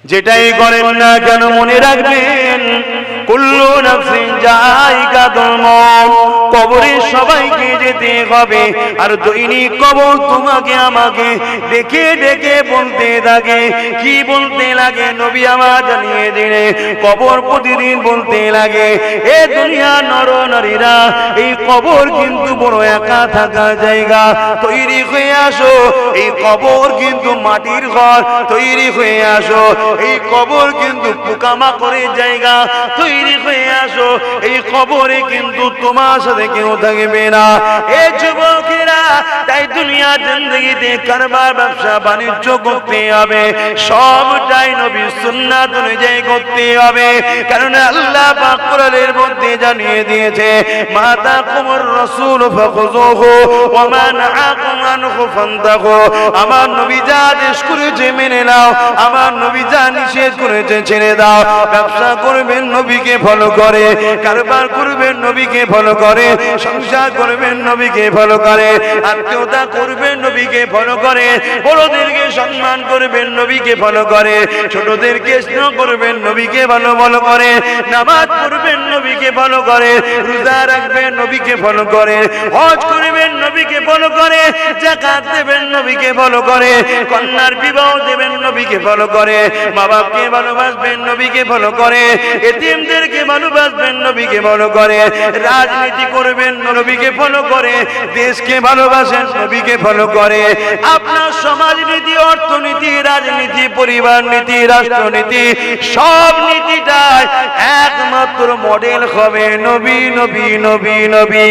যেটাই করেন না কেন মনে রাখবেন কুল্লু নাফসিন যায়িকাতুল মউত, কবরে সবাইকে যেতে হবে। আর দৈনিক কবর তোমাকে আমাকে ডেকে ডেকে বলতে থাকে। কি বলতে লাগে? নবী আমার জানিয়ে দিলে কবর প্রতিদিন বলতে লাগে, এ দুনিয়া নর নারীরা, এই কবর কিন্তু বড় একা থাকার জায়গা, তৈরি হয়ে আসো। এই কবর কিন্তু মাটির ঘর, তৈরি হয়ে আসো। এই কবর কিন্তু পোকামাকড়ের জায়গা, তৈরি হয়ে আসো। এই কবরে কিন্তু তোমার সাথে কেউ থাকবে না। এই যুবকেরা, তাই দুনিয়া জিন্দেগিতে কারবার ব্যবসা বাণিজ্য করতে হবে, সবটাই নবীর সুন্নাত অনুযায়ী করতে হবে। কারণ আল্লাহ পাক কোরআনের মধ্যে জানিয়ে দিয়েছে, মা তাকুমুর রাসূল ফাখুযুহু ওয়া মা নাহাকুম আনহু ফান্তাহু। আমার নবী যা আদেশ করেছে মেনে নাও, আমার নবী যা নিষেধ করেছে ছেড়ে দাও। ব্যবসা করবেন নবীকে ফলো করে, কারবার করবেন নবীকে ফলো করে, সংসার করবেন নবীকে ফলো করে, আত্মীয়তা করবেন নবীকে ফলো করে, বড়দেরকে সম্মান করবেন নবীকে ফলো করে, ছোটদেরকে স্নেহ করবেন নবীকে ভালো ফলো করে, নামাজ পড়বেন নবীকে ফলো করে, রোজা রাখবেন নবীকে ফলো করে, হজ করবেন নবীকে ফলো করে, যাকাত দেবেন নবীকে ফলো করে, কন্যার বিবাহ দেবেন নবীকে ফলো করে, মা বাপকে ভালোবাসবেন নবীকে ফলো করে, এতিমদেরকে ভালোবাসবেন নবীকে ফলো করে, রাজনীতি করবেন নবীকে ফলো করে, দেশকে ভালোবাসেন নবীকে ফলো করে। আপনার সমাজনীতি, অর্থনীতি, রাজনীতি, পরিবার নীতি, রাষ্ট্রনীতি, সব নীতিটাই একমাত্র মডেল হবে নবী, নবী, নবী, নবী।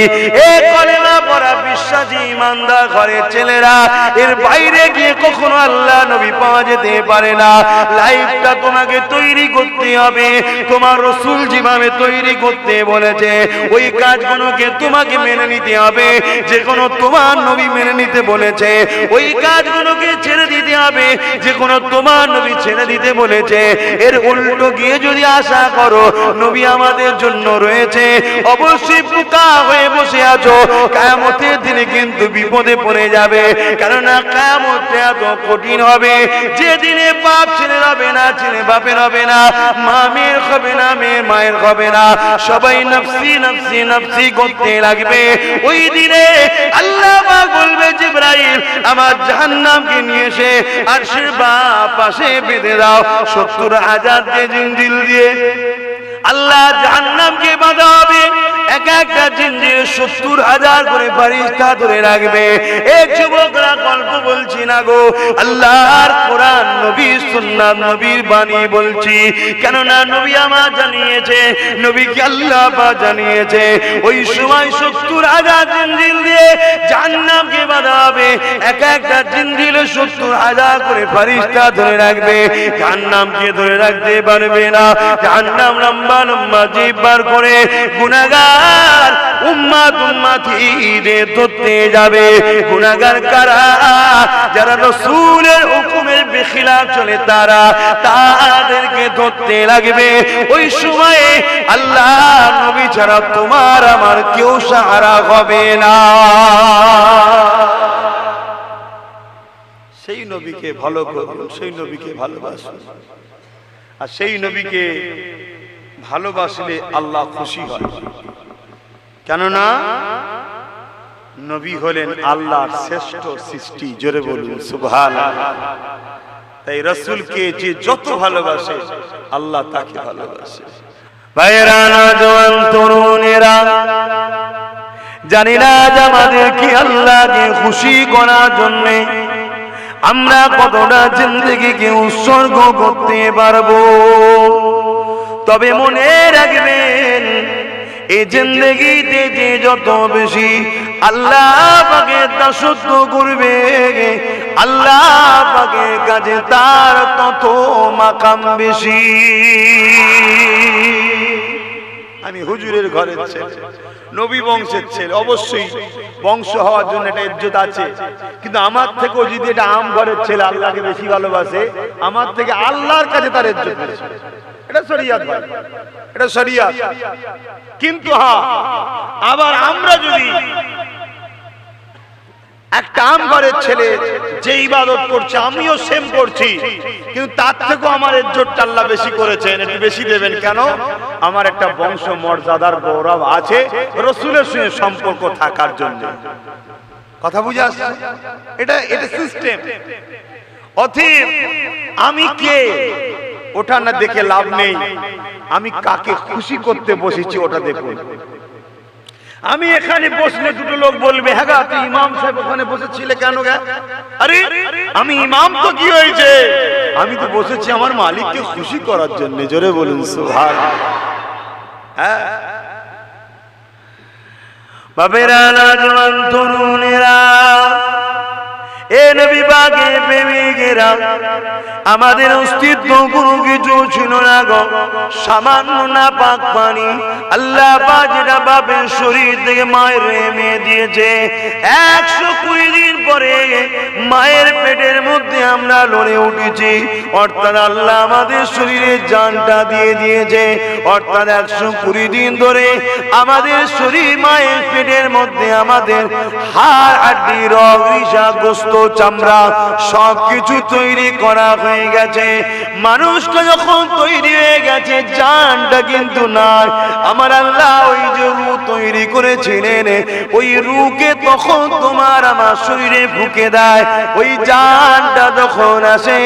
এই কলেমা পড়া বিশ্বাসী ইমানদার ঘরের ছেলেরা, এর বাইরে গিয়ে কখনো আল্লাহ নবী পাওয়া যেতে পারে না। লাইফটা তোমাকে তৈরি করতে হবে, তোমার রাসূল যেভাবে তৈরি করতে বলেছে ওই কাজগুলোকে তোমাকে মেনে নিতে হবে। যে কোনো তোমার নবী মেনে নিতে বলেছে ওই কাজগুলোকে ছেড়ে দিতে হবে, যে কোনো তোমার নবী ছেড়ে দিতে বলেছে এর উল্টো গিয়ে যদি আশা করো নবী আমাদের জন্য রয়েছে, অবশ্যই বোকা হয়ে বসে আছো। কিয়ামতের দিনে কিন্তু বিপদে পড়ে যাবে, কেননা কিয়ামতটা এত কঠিন হবে যে দিনে বাপ ছেলে হবে না, ছেলে বাপের হবে না, মা মেয়ের হবে না, মেয়ের মায়ের হবে না, সবাই নফসি নফসি নফসি করতে লাগবে। ওই দিনে আল্লাহ পাক বলবে, জিবরাইল আমার জাহান্নামকে নিয়ে এসে আরশের বাঁ পাশে বেঁধে দাও। 70,000 জিঞ্জির দিয়ে আল্লাহ জাহান্নামকে বাঁধা হবে। এক একটা জিঞ্জিরে 70,000 করে ফেরেশতা ধরে রাখবে। এই যুবকরা গল্প বলছি না গো, আল্লাহর কোরআন, নবীর সুন্নাত, নবীর বাণী বলছি। কেননা নবী আমার জানিয়েছে, নবীকে আল্লাহ পাক জানিয়েছে, ওই সময় 70,000 জিঞ্জির দিয়ে জাহান্নামকে বাঁধা হবে। এক একটা জিঞ্জিরে 70,000 করে ফেরেশতা ধরে রাখবে। জাহান্নামকে ধরে রাখতে পারবে না। জাহান্নাম লম্বা লম্বা জিভ বার করে গুনাহগার উম্মত উম্মতিদের ধরতে যাবে। গুনাহগার কারা? যারা রাসূলের হুকুমের বিখিলাফ চলে তারা, তাদেরকে ধরতে লাগবে। ওই সময়ে আল্লাহ নবী ছাড়া তোমার আমার কেউ সাহারা হবে না। সেই নবীকে ভালো করুন, সেই নবীকে ভালোবাসুন। আর সেই নবীকে ভালোবাসলে আল্লাহ খুশি হয়। কেননা নবী হলেন আল্লাহর শ্রেষ্ঠ সৃষ্টি। জোরে বলুন সুবহানাল্লাহ। তাই রাসূলকে যে যত ভালোবাসে আল্লাহ তাকে ভালোবাসে। ভাইরা, নওজোয়ান তরুণেরা, জানি না আমাদের কি আল্লাহকে খুশি করার জন্য আমরা কতটা জিন্দেগিকে উৎসর্গ করতে পারবো। তবে মনে রাখবেন, এই জিন্দেগিতে যে যত বেশি আল্লাহ পাকের দাসত্ব করবে, আল্লাহ পাকের কাছে তার তত মাকাম বেশি। আমি হুজুরের ঘরের ছেলে, নবী বংশের ছেলে, অবশ্যই বংশ হওয়ার জন্য একটা ইজ্জত আছে। কিন্তু আমার থেকেও যদি এটা আম ঘরের ছেলে আল্লাহকে বেশি ভালোবাসে, আমার থেকে আল্লাহর কাছে তার ইজ্জত বেশি। এটা শরিয়ত ভাই, এটা শরিয়ত। কিন্তু হ্যাঁ, আবার আমরা যদি একটা আম ঘরের ছেলে যে ইবাদত করছে আমিও সেম করছি, কিন্তু তার থেকেও আমার ইজ্জতটা আল্লাহ বেশি করেছেন, একটু বেশি দেবেন কেন? আমার একটা বংশ মর্যাদার গৌরব আছে রাসূলের সঙ্গে সম্পর্ক থাকার জন্য। কথা বুঝে আসছে? এটা সিস্টেম। অতএব আমি কে ওটা না দেখে লাভ নেই, আমি কাকে খুশি করতে বসেছি ওটা দেখুন। আমি এখানে বসলে দুটো লোক বলবে, হ্যাঁ গা তুই ইমাম সাহেব ওখানে বসেছিলে কেন গা? আরে আমি ইমাম তো কি হয়েছে, আমি তো বসেছি আমার মালিককে খুশি করার জন্য। জোরে বলুন সুবহানাল্লাহ। হ্যাঁ বাবেরা নওজওয়ান তরুণেরা, এ নবী পাকের প্রেমিকেরা, আমাদের অস্তিত্ব কোনো কিছু ছিল না গো, সামান্য নাপাক পানি আল্লাহ পাক যেটা বাপের শরীর থেকে মায়ের মেয়ে দিয়েছে, 120 দিন পরে মায়ের পেটের মধ্যে আমরা লড়ে উঠেছি, অর্থাৎ আল্লাহ আমাদের শরীরে জানটা দিয়ে দিয়েছে, অর্থাৎ 120 দিন ধরে আমাদের শরীর মায়ের পেটের মধ্যে আমাদের হাড় হাড্ডি রগ রিশা গোস্ত চামড়া সবকিছু তৈরি করা হয়ে গেছে। মানুষটা যখন তৈরি হয়ে গেছে, জানটা কিন্তু নাই। আমার আল্লাহ ওই যে রূহ তৈরি করেছিলেন, ওই রূহকে তখন তোমার আমার শরীরে ফুঁকে দেয়, ওই জানটা যখন আসে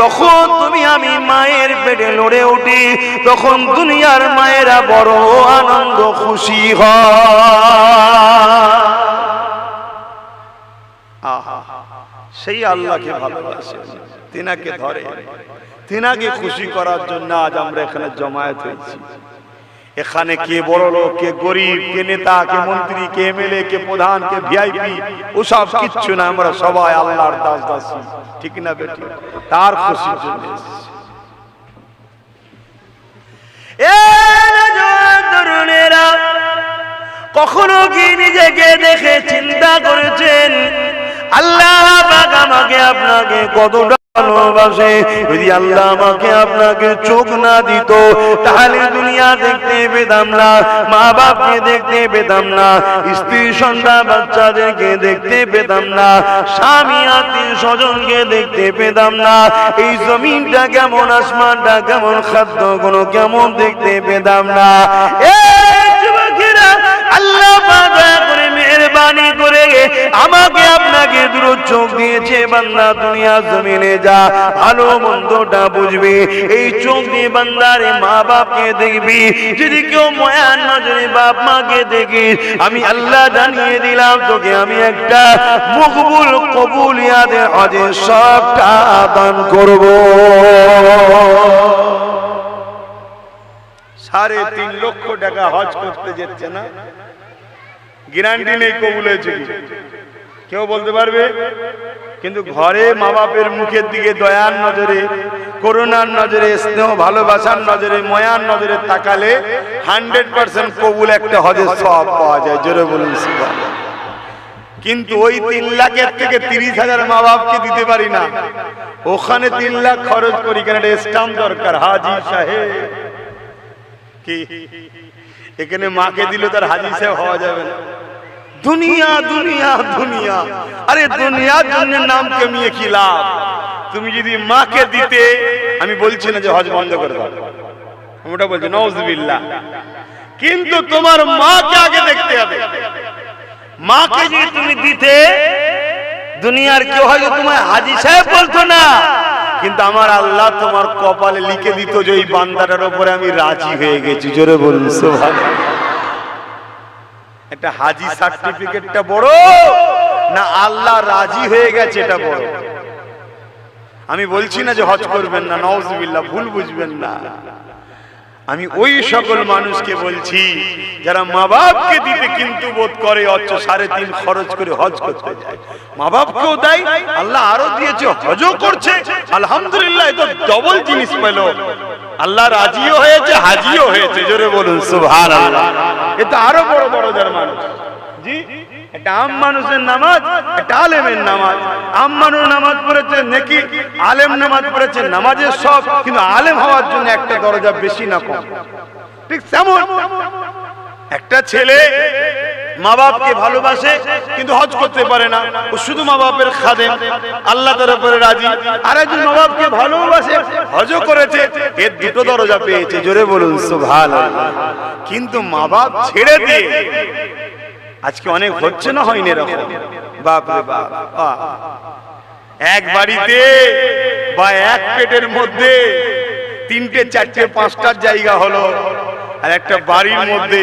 তখন তুমি আমি মায়ের পেটে লড়ে উঠি, তখন দুনিয়ার মায়েরা বড় আনন্দ খুশি হয়। সেই আল্লাহকে ভালোবাসে, তিনাকে ধরে, তিনাকে খুশি করার জন্য আজ আমরা এখানে জমায়েত হয়েছি। এখানে কে বড় লোক, কে গরিব, কে নেতা, কে মন্ত্রী, কে এমএলএ, কে প্রধান, কে ভিআইপি, ওসব কিচ্ছু না, আমরা সবাই আল্লাহর দাস দাসী, ঠিক না বেটি? তার খুশির জন্য তরুণেরা, কখনো কি নিজেকে দেখে চিন্তা করেছেন আল্লাহ পাক আমাকে আপনাকে কতটা ভালোবাসে? যদি আল্লাহ আমাকে আপনাকে চোখ না দিত, তাহলে দুনিয়া দেখতে পেতাম না, মা বাপকে দেখতে পেতাম না, স্ত্রী সন্তান বাচ্চাদেরকে দেখতে পেতাম না, স্বামী আত্মীয় স্বজনকে দেখতে পেতাম না, এই জমিনটা কেমন, আসমানটা কেমন, খাদ্যগুলো কেমন দেখতে পেতাম না। আল্লাহ পাক দয়া করে মেহেরবানি করে আমাকে আপনাকে দুটো চোখ দিয়েছে, বান্দা দুনিয়া জমিনে যা ভালো মন্দটা বুঝবি, এই চোখ দিয়ে বান্দারে মা বাপকে দেখবি। যদি কেউ মায়ার নজরে বাপ মাকে দেখি, আমি আল্লাহ জানিয়ে দিলাম তোকে আমি একটা মকবুল কবুলিয়াতের হজের সবটা দান করব। 3.5 লক্ষ টাকা হজ করতে যাচ্ছে না, গ্যারান্টি নেই কবুল হয়েছে কি? কেউ বলতে পারবে? কিন্তু ঘরে মা বাপের মুখের দিকে দয়ার নজরে, করুণার নজরে, স্নেহ ভালোবাসার নজরে, ময়ার নজরে তাকালে 100% কবুল একটা হজের সওয়াব পাওয়া যায়। জোরে বলুন সুবহানাল্লাহ। কিন্তু ওই 3 লাখের থেকে 30,000 মা বাপকে দিতে পারি না, ওখানে 3 লাখ খরচ করি, কেন স্টাম্প দরকার, হাজি সাহেব কি? এখানে মাকে দিলে তার হাজি সাহেব হওয়া যাবে না। দুনিয়া দুনিয়া দুনিয়া, আরে দুনিয়ার জন্য নাম কমিয়ে কি লাভ? তুমি যদি মাকে দিতে, আমি বলছি না যে হজ বন্ধ করে দাও, আমি ওটা বলছি নাউজুবিল্লাহ, কিন্তু তোমার মাকে আগে দেখতে হবে। মাকে যদি তুমি দিতে, দুনিয়ার কেউ হয়তো তোমায় হাজি সাহেব বলতো না, কিন্তু আমার আল্লাহ তোমার কপালে লিখে দিত যে এই বান্দাটার উপরে আমি রাজি হয়ে গেছি। জোরে বলুন সুবহানাল্লাহ। একটা হাজি সার্টিফিকেটটা বড় না আল্লাহ রাজি হয়ে গেছে এটা বড়? আমি বলছি না যে হজ করবেন না, নাউজুবিল্লাহ, ভুল বুঝবেন না। আমি ওই সকল মানুষকে বলছি যারা মা বাপকে দিতে কিন্তু বোধ করে, অথচ 3.5 খরচ করে হজ করতে যায়। মা বাপকেও দেয়, আল্লাহ আরো দিয়েছে, হজও করছে, আলহামদুলিল্লাহ, এটা ডবল জিনিস পেল। আল্লাহ রাজিও হয়েছে, হাজিও হয়েছে। জোরে বলুন সুবহানাল্লাহ। এটা আরো বড় বড় যার মানুষ। জি, একটা আম মানুষের নামাজ, একটা আলেমের নামাজ। আম মানুষ নামাজ পড়েছে নেকি, আলেম নামাজ পড়েছে নামাজের সব, কিন্তু আলেম হওয়ার জন্য একটা দরজা বেশি না কম। ঠিক তেমন একটা ছেলে মা বাপকে ভালোবাসে কিন্তু হজ করতে পারে না, ও শুধু মা বাপের খাদেম, আল্লাহ তার উপরে রাজি। আর একজন মা বাপকে ভালোবাসে, হজও করেছে, এর দুটো দরজা পেয়েছে। জোরে বলুন সুবহানাল্লাহ। কিন্তু মা বাপ ছেড়ে দিয়ে আজকে অনেক হচ্ছে না, হয়নি এরকম? বাপ রে বাপ, এক বাড়িতে বা এক পেটের মধ্যে 3টে 4টে 5টার জায়গা হলো, আর একটা বাড়ির মধ্যে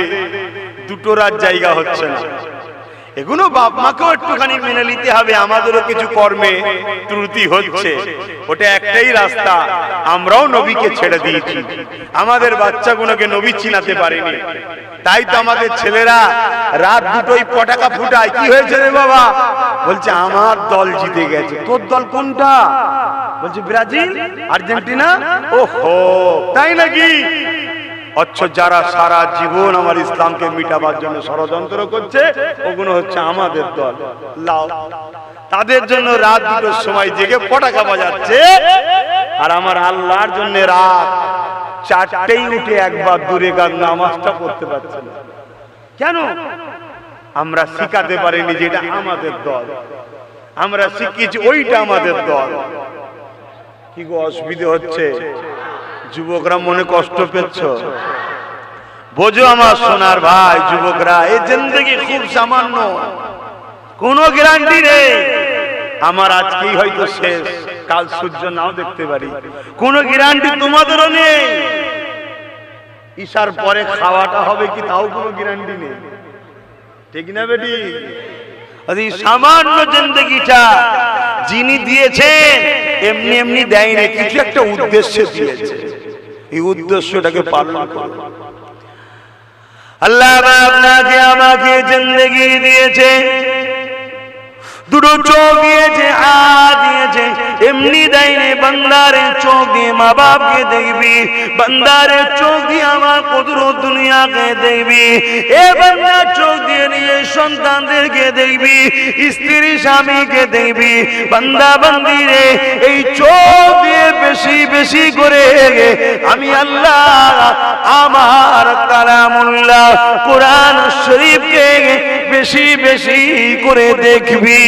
2টোর জায়গা হচ্ছে না। এগুলো বাপ মাকেও একটুখানি মেনে নিতে হবে, আমাদেরও কিছু কর্মে ত্রুটি হচ্ছে। ওটা একটাই রাস্তা, আমরাও নবীকে ছেড়ে দিয়েছি, আমাদের বাচ্চাগুলোকে নবী চিনাতে পারেনি। তাই তো আমাদের ছেলেরা রাত 2টোয় পটাকা ফুটায়। কি হয়েছে রে বাবা? বলছে আমার দল জিতে গেছে। তোর দল কোনটা? বলছে ব্রাজিল, আর্জেন্টিনা। ওহো, তাই নাকি? অথচ যারা সারা জীবন আমার ইসলামকে মিটাবার জন্য ষড়যন্ত্র করছে, ওগুলো হচ্ছে আমাদের দল। লাও, তাদের জন্য রাত 2টোর সময় জেগে পটাকা বাজাচ্ছে, আর আমার আল্লাহর জন্য রাত 4টেই উঠে একবার দূরে গান নামাজটা পড়তে পারছে না। কেন? আমরা শিখাতে পারিনি যে এটা আমাদের দল, আমরা শিখিয়েছি ওইটা আমাদের দল। কি গো, অসুবিধা হচ্ছে? যুবকরা মনে কষ্ট পেচ্ছ? বোঝো আমার সোনার ভাই যুবকরা, এই জিন্দেগি খুব সামান্য, কোনো গ্যারান্টি নেই। আমার আজকেই হয়তো শেষ, কাল সূর্য নাও দেখতে পারি, কোনো গ্যারান্টি তোমাদেরও নেই। ঈশার পরে খাওয়াটা হবে কি তাও কোনো গ্যারান্টি নেই, ঠিক না বেটি? এই সামান্য জিন্দেগিটা যিনি দিয়েছেন এমনি এমনি দেয়নি, কিছু একটা উদ্দেশ্যে দিয়েছে। এই উদ্দেশ্যটাকে পালন করো। আল্লাহ আপনাকে আমাকে জিন্দেগি দিয়েছে, 2টো চোখ দিয়েছে, হাত দিয়েছে, এমনি দেয়নি। বান্দারের চোখ দিয়ে মা বাপকে দেখবি, বান্দারের চোখ দিয়ে আমার কুদরত দুনিয়াকে দেখবি, এ বান্দার চোখ দিয়ে নিয়ে সন্তানদেরকে দেখবি, স্ত্রী স্বামীকে দেখবি। বান্দা বান্দিরে এই চোখ দিয়ে বেশি বেশি করে আমি আল্লাহ আমার কালামুল্লাহ কোরআন শরীফকে বেশি বেশি করে দেখবি।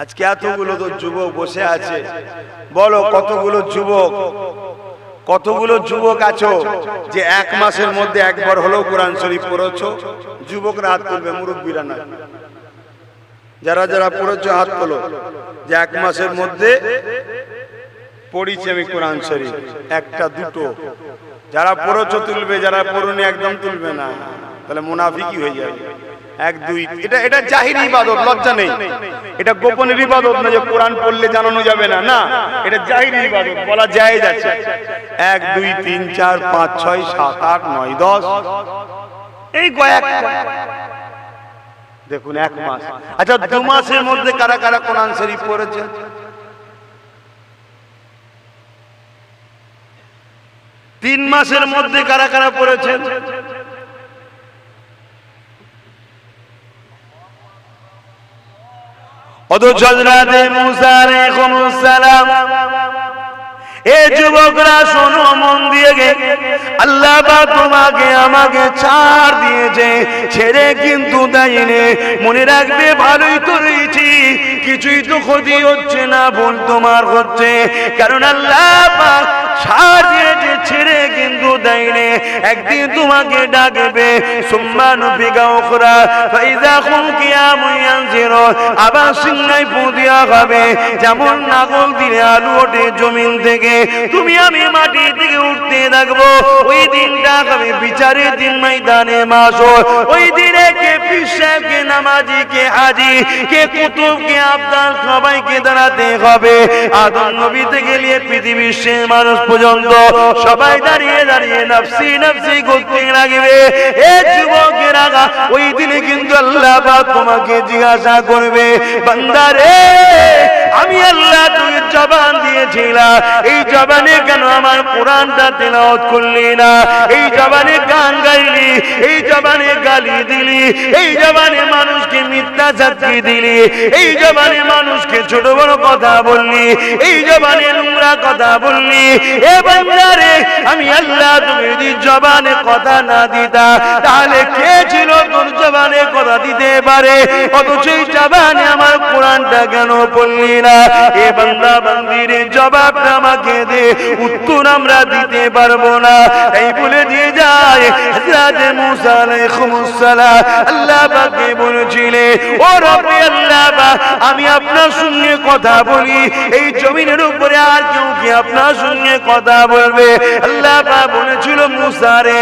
আজকে এতগুলো তো যুবক বসে আছে, বলো কতগুলো যুবক আছো যে 1 মাসের মধ্যে একবার হলেও কোরআন শরীফ পড়েছো? যুবকরা হাত তুলবে, মুরব্বীরা না। যারা যারা পড়েছো হাত তোলো, যে 1 মাসের মধ্যে পড়িছি আমি কোরআন শরীফ, 1টা 2টো। যারা পড়েছো তুলবে, যারা পড়োনি একদম তুলবে না, তাহলে মুনাফিকি হয়ে যাবে। 1 2, এটা জাহিরি ইবাদত, লজ্জা নেই। এটা গোপনের ইবাদত না যে কোরআন পড়লে জানানো যাবে না, না, এটা জাহিরি ইবাদত, বলা জায়েজ আছে। 1 2 3 4 5 6 7 8 9 10, এই কয়েক, দেখুন 1 মাস। আচ্ছা 2 মাসের মধ্যে কারা কারা কোরআন শরীফ পড়েছেন? 3 মাসের মধ্যে কারা কারা পড়েছেন? অথচ হযরত মুসা আলাইহিস সালাম, এ যুবকরা শোনো মন দিয়ে, আল্লাহ পাক তোমাকে আমাকে ছাড় দিয়েছে, ছেড়ে কিন্তু দেয়নি। মনে রাখবে, ভালোই তো রয়েছি, কিছুই তো ক্ষতি হচ্ছে না, ভুল তোমার হচ্ছে, কারণ আল্লাহ পাক ছাড় দিয়েছে, ছেড়ে কিন্তু দেয়নি। একদিন তোমাকে ডাকবে, সুম্মানু ফিকা উখরা ফাইযা হুম কিয়ামুন ইয়ানজিরুন, আবার সিংহায় ফু দেওয়া হবে, যেমন নাগল দিলে আলু ওঠে জমিন থেকে, তুমি আমি মাটি থেকে উঠতে থাকবো। ওই দিনটা হবে বিচারের দিন, ময়দানে মাশর। ওই দিনে কে পীর সাহেব, কে নামাজি, কে হাজি, কে কুতুব, কে আবদাল, সবাইকে দাঁড়াতে হবে। আদম নবী থেকে নিয়ে পৃথিবীর শেষ মানুষ পর্যন্ত সবাই দাঁড়িয়ে দাঁড়িয়ে নফসি নফসি করতে লাগবে। এ যুবকেরা, ওই দিনে কিন্তু আল্লাহ পাক তোমাকে জিজ্ঞাসা করবে, বান্দা রে, আমি আল্লাহ তোকে জবান দিয়েছি, দিয়েছিলা, এই জবানে কেন আমার কোরআনটা তেলাওয়াত করলি না? এই জবানে গান গাইলি, এই জবানে গালি দিলি, এই জবানে মানুষকে মিথ্যা সাক্ষী দিলি, এই জবানে মানুষকে ছোট বড় কথা বললি, এই জবানে নোংরা কথা বললি। এ বান্দা রে, আমি আল্লাহ তুমি যদি জবানে কথা না দিতা তাহলে কে ছিল তোর জবানে কথা দিতে পারে? অথচ এই জবানে আমার কোরআনটা কেন পড়লি না? এ বান্দা বান্দির জবাবটা আমাকে দে, উত্তর আমরা দিতে পারবো না। তাই বলে দিয়ে যায় হযরত মুসা আলাইহিস সালাম আল্লাহ পাককে বলেছিলেন, ও রব্বি আল্লাহ পাক, আমি আপনার সঙ্গে কথা বলি, এই জমিনের উপরে আর কেউ কি আপনার সঙ্গে কথা বলবে? আল্লাহ পাক বলেছিল, মুসা রে,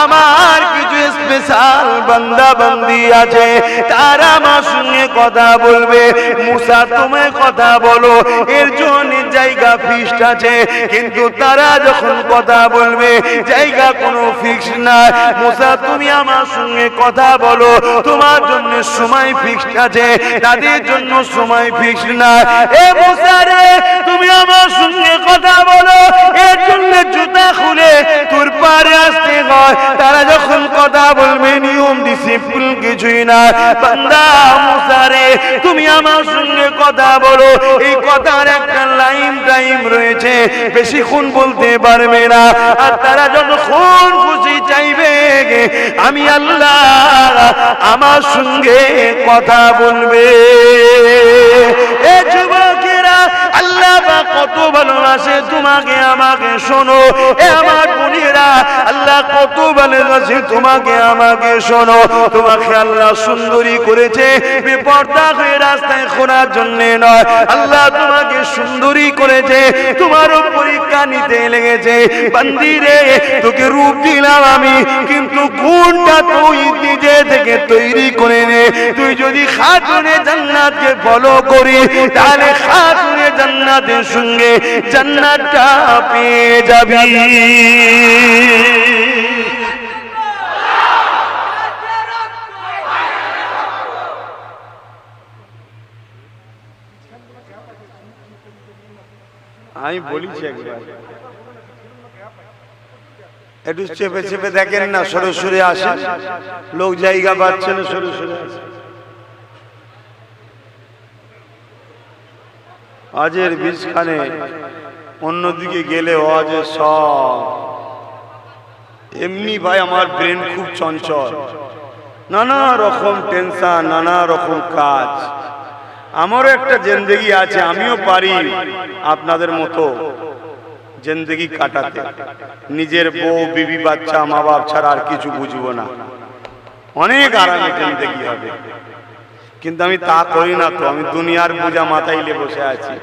আমার কিছু স্পেশাল বান্দা বান্দি আছে, তারা আমার সঙ্গে কথা বলবে। মুসা তুমি কথা বলো, এর জন্য জায়গা ফিক্সড আছে, কিন্তু তারা যখন কথা বলবে জায়গা কোনো ফিক্সড না। মুসা তুমি আমার সঙ্গে কথা বলো, তোমার জন্য সময় ফিক্সড আছে, তাদের জন্য সময় ফিক্সড না। এ মুসা রে, তুমি আমার সঙ্গে কথা বলো, এর জন্য জুতা খুলে তোর পারে আসতে হয়। তারা যখন কথা বলবে নিয়ম ডিসিপ্লিন কিছুই না। বান্দা মুসা রে, তুমি আমার সঙ্গে কথা বলো, এই কথার একটা লাইন টাইম রয়েছে, বেশিক্ষণ বলতে পারবে না। আর তারা যতক্ষণ খুশি চাইবে আমি আল্লাহ আমার সঙ্গে কথা বলবে। এ যুবকেরা, আল্লাহ কত ভালোবাসে তোমাকে আমাকে, শোনো। এ আমার বোনেরা, আল্লাহ কত ভালোবাসে তোমাকে আমাকে, শোনো। তোমাকে আল্লাহ সুন্দরী করেছে বেপর্দা হয়ে রাস্তায় ঘোরার জন্য নয়, আল্লাহ তোমাকে সুন্দরী করেছে তোমারও পরীক্ষা নিতে লেগেছে। বান্দি রে, তোকে রূপ দিলাম আমি, কিন্তু গুণটা তুই নিজে থেকে তৈরি করে নে। তুই যদি খাতুনে জান্নাতকে ফলো করি তাহলে খাতুনে জান্নাতের সঙ্গে জান্নাতটা পেয়ে যাবি। আমি বলেছি একবার, একটু চেপে চেপে দেখেন না, সরে সরে আসে, লোক জায়গা পাচ্ছে না, সরে সরে আসে। আজের বীজখানে অন্যদিকে গেলে আজের সব এমনি। ভাই আমার ব্রেন খুব চঞ্চল, নানা রকম টেনশন, নানা রকম কাজ। আমারও একটা জিন্দেগি আছে, আমিও পারি আপনাদের মতো জিন্দেগি কাটাতে। নিজের বউ বিবি বাচ্চা মা বাপ ছাড়া আর কিছু বুঝবো না, অনেক আরামে জিন্দেগি হবে। কিন্তু আমি তা করি না তো, আমি দুনিয়ার বোঝা মাথায় নিয়ে বসে আছি।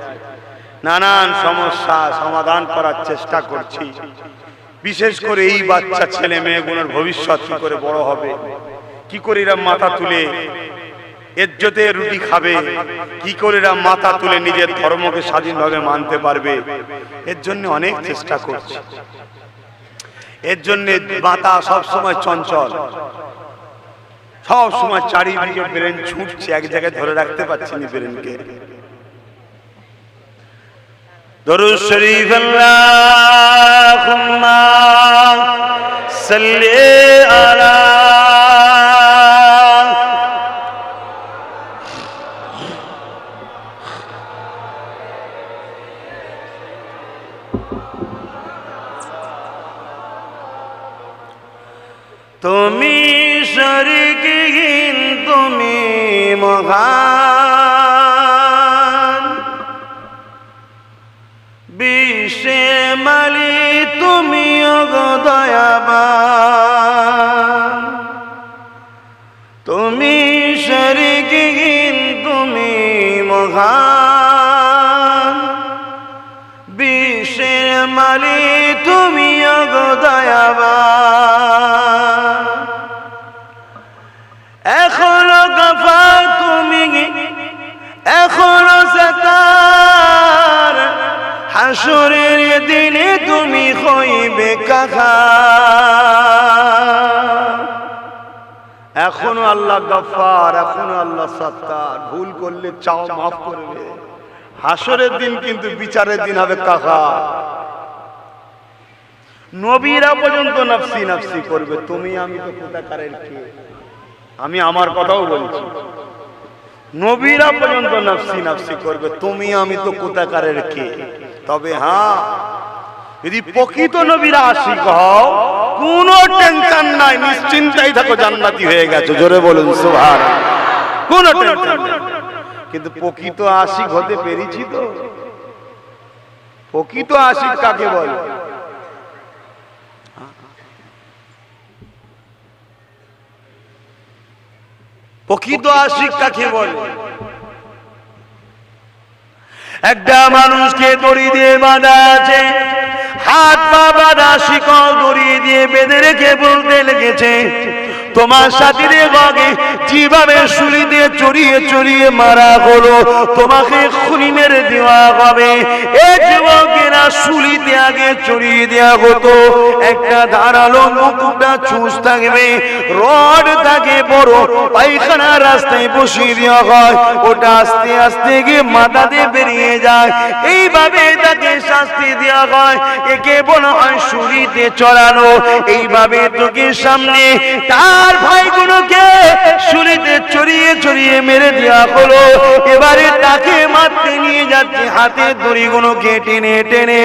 নানান সমস্যা সমাধান করার চেষ্টা করছি। বিশেষ করে এই বাচ্চা ছেলে মেয়েগুলোর ভবিষ্যৎ কি করে বড় হবে, কি করে এরা মাথা তুলে ইজ্জতে রুটি খাবে, কি করে এরা মাথা তুলে নিজের ধর্মকে স্বাধীনভাবে মানতে পারবে, এর জন্য অনেক চেষ্টা করছি। এর জন্য মাথা সবসময় চঞ্চল, সব সময় চারিদিকে ব্রেন ছুটছে, এক জায়গায় ধরে রাখতে পারছি না ব্রেনকে। দরুদ শরীফ আল্লাহুম্মা সাল্লি আলা তুমি শরীকহীন, তুমি মহান, বিশ্বে মালি তুমি দয়াবান। তুমি শরীকহীন, তুমি মহান, বিশ্বে মালি তুমি দয়াবান। এখনো গফার তুমি, এখনো সাতার, হাসরের দিনে তুমি হইবে কাহার। এখনো আল্লাহ গফফার, এখনো আল্লাহ সত্তার। ভুল করলে চাও মাফ করবে, হাসরের দিন কিন্তু বিচারের দিন হবে কাকা। নবীরা পর্যন্ত নফসি নফসি করবে, তুমি আমি তো কোথাকারের কে? আমি আমার কথাও বলছি, নবীরা পর্যন্ত নফসি নফসি করবে, তুমি আমি তো কোথাকারের কে? তবে হ্যাঁ, যদি প্রকৃত নবীরা আশিক হও, কোনো টেনশন নাই, নিশ্চিন্তাই থাকো, জান্নাতি হয়ে গেছো। জোরে বলুন সুবহানাল্লাহ। কোনো টেনশন নাই। কিন্তু প্রকৃত আশিক হতে পেরেছি তো? প্রকৃত আশিক কাকে বলে? প্রকৃত আশিক কাকে বলে? একটা মানুষকে দড়ি দিয়ে বাঁধা আছে, হাত পা বাঁধা, শিকল দড়ি দিয়ে বেঁধে রেখে বলতে লেগেছে, তোমার সাথীদের গগে যেভাবে শুলি দিয়ে চড়িয়ে চড়িয়ে মারা হলো, তোমাকে খুনি মেরে দেওয়া হবে। এই যুবকেরা শুলিতে আগে চড়িয়ে দেওয়া হতো, একটা ধারালো মুকুটটা চুষ থাকবে, রড থাকে বড়, পায়খানা রাস্তায় বসিয়ে দেওয়া হয়, ওটা আস্তে আস্তে গিয়ে মাথা দিয়ে বেরিয়ে যায়। এইভাবে তাকে শাস্তি দেওয়া হয়, একে বলা হয় শুলিতে চড়ানো। এইভাবে তোকে সামনে তার ভাইগুলোকে শুলিতে চড়িয়ে চড়িয়ে মেরে দেওয়া হলো। এবারে তাকে মারতে নিয়ে যাচ্ছে, হাতে দড়িগুলোকে টেনে টেনে।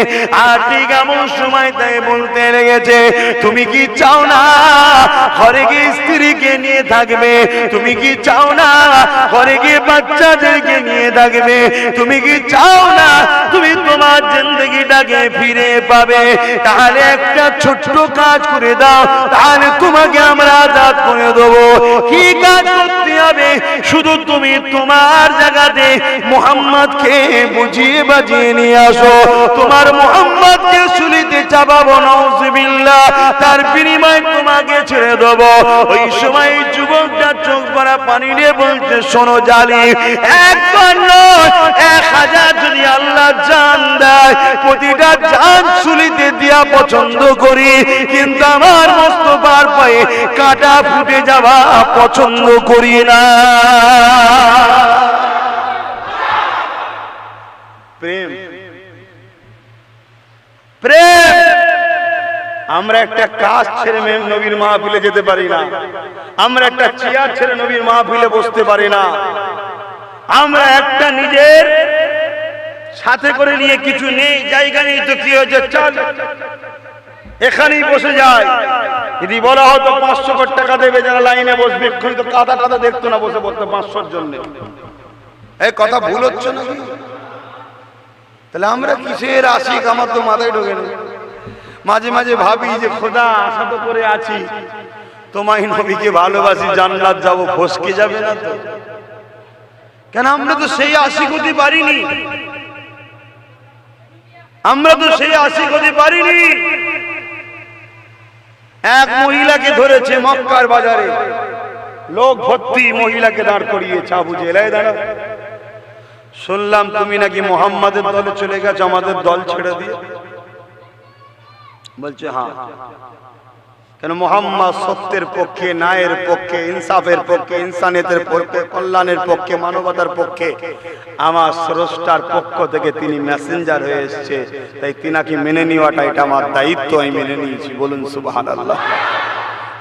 আর ঠিক এমন সময় তাই বলতে লেগেছে, তুমি কি চাও না ঘরে গিয়ে স্ত্রীকে নিয়ে থাকবে? তুমি কি চাও না ঘরে গিয়ে বাচ্চাদেরকে নিয়ে থাকবে? তুমি কি চাও না তুমি তোমার জিন্দগিটাকে ফিরে পাবে? তাহলে একটা ছোট্ট কাজ করে দাও, তাহলে তোমাকে আমরা আজাদ করে দেবো। কি কাজ করতে হবে? শুধু তুমি তোমার জায়গাতে মুহাম্মদকে বুঝিয়ে বাজিয়ে নিয়ে আসো, তোমার মুহাম্মদকে শুলিতে চাপাবো, নাউজুবিল্লাহ, তার বিনিময়ে তোমাকে ছেড়ে দেবো। ওই সময় যুবকটা চোখ ভরা পানি নিয়ে বলছে, শোনো জালিম, একবার নয় 1000 যদি আল্লাহ জান দেয়, প্রতিটা জান শুলিতে দিয়া পছন্দ করি, কিন্তু আমার মোস্তফার পায়ে কাঁটা ফুটে যাওয়া পছন্দ করি না। প্রেম, প্রেম। আমরা একটা কাজ ছেড়ে নবীর মাহফিলে যেতে পারি না, আমরা একটা চেয়ার ছেড়ে নবীর মাহফিলে বসতে পারি না, আমরা একটা নিজের সাথে করে নিয়ে কিছু নেই, জায়গা নেই, তো কি হয়েছে, চল এখানেই বসে যায়। যদি বলা হতো 500 টাকা দেবে যারা লাইনে বসবে, এক্ষুনি তো কাদা টাদা দেখতো না, বসে বসতে 500-র জন্য। এই কথা ভুল হচ্ছে না? তাহলে আমরা কিসের আশিক? আমার তো মাথায় ঢোকে না। মাঝে মাঝে ভাবি যে খোদা, আশা তো করে আছি, তোমায় নবীকে ভালোবাসি, জান্নাত যাবো, ফসকে যাবে না তো? কেন আমরা তো সেই আশিক হতে পারিনি, আমরা তো সেই আশিক হতে পারিনি। এক মহিলাকে ধরেছে মক্কার বাজারে, লোক ভর্তি, মহিলাকে দাঁড় করিয়েছে, আবু জেহেল, এই দাঁড়া, শুনলাম তুমি নাকি মুহাম্মাদের দলে চলে গেছো, আমাদের দল ছেড়ে দিয়ে। বলছে হ্যাঁ। কেন? মুহাম্মদ সত্যের পক্ষে, ন্যায়ের পক্ষে, ইনসাফের পক্ষে, ইনসানিয়তের পক্ষে, কল্যাণের পক্ষে, মানবতার পক্ষে, আমার স্রষ্টার পক্ষ থেকে তিনি মেসেঞ্জার হয়ে এসেছে, তাই তিনাকে মেনে নেওয়াটা এটা আমার দায়িত্ব, আমি মেনে নিয়েছি। বলুন সুবহানাল্লাহ।